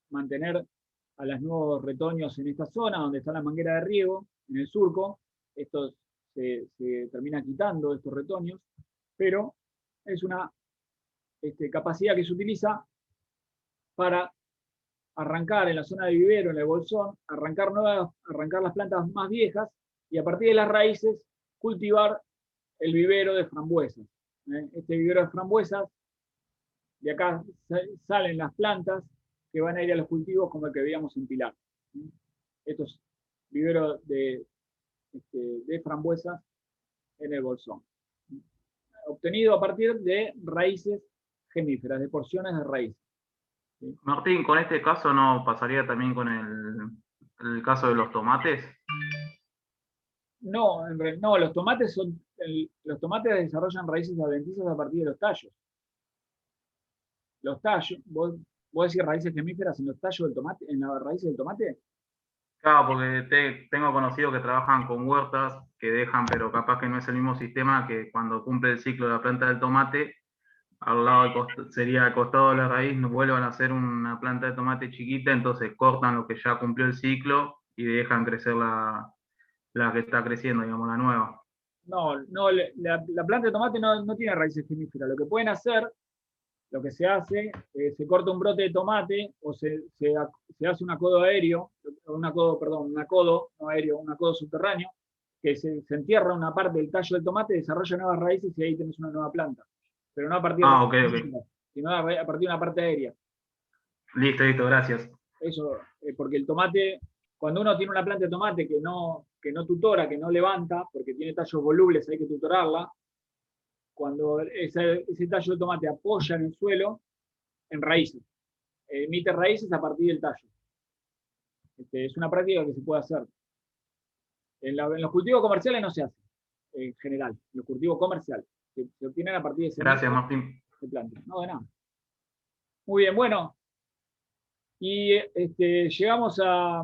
mantener a los nuevos retoños en esta zona donde está la manguera de riego, en el surco. Estos se termina quitando, estos retoños, pero es una capacidad que se utiliza para arrancar en la zona de vivero, en el bolsón, arrancar las plantas más viejas y a partir de las raíces cultivar el vivero de frambuesas. Este vivero de frambuesas, de acá salen las plantas que van a ir a los cultivos como el que veíamos en Pilar. Estos viveros de frambuesas en el bolsón. Obtenido a partir de raíces gemíferas, de porciones de raíces. Martín, con este caso no pasaría también con el caso de los tomates. No, no, los tomates desarrollan raíces adventicias a partir de los tallos. Los tallos, vos decís raíces gemíferas en los tallos del tomate, en las raíces del tomate. Claro, porque tengo conocidos que trabajan con huertas que dejan, pero capaz que no es el mismo sistema que cuando cumple el ciclo de la planta del tomate, al lado sería al costado de la raíz, nos vuelvan a hacer una planta de tomate chiquita, entonces cortan lo que ya cumplió el ciclo y dejan crecer la que está creciendo, digamos, la nueva. No, la planta de tomate no tiene raíces gemíferas. Lo que pueden hacer, lo que se hace, se corta un brote de tomate o se hace un acodo aéreo, un acodo subterráneo, que se entierra una parte del tallo del tomate, desarrolla nuevas raíces y ahí tenés una nueva planta. Pero no a partir de sino a partir de una parte aérea. Listo, gracias. Eso, porque el tomate, cuando uno tiene una planta de tomate que no tutora, que no levanta, porque tiene tallos volubles, hay que tutorarla, cuando ese tallo de tomate apoya en el suelo, en raíces, emite raíces a partir del tallo. Es una práctica que se puede hacer. En los cultivos comerciales no se hace, en general, los cultivos comerciales. Se obtienen a partir de semillas. Gracias, Martín. De plantas. No, de nada. Muy bien, bueno. Y llegamos a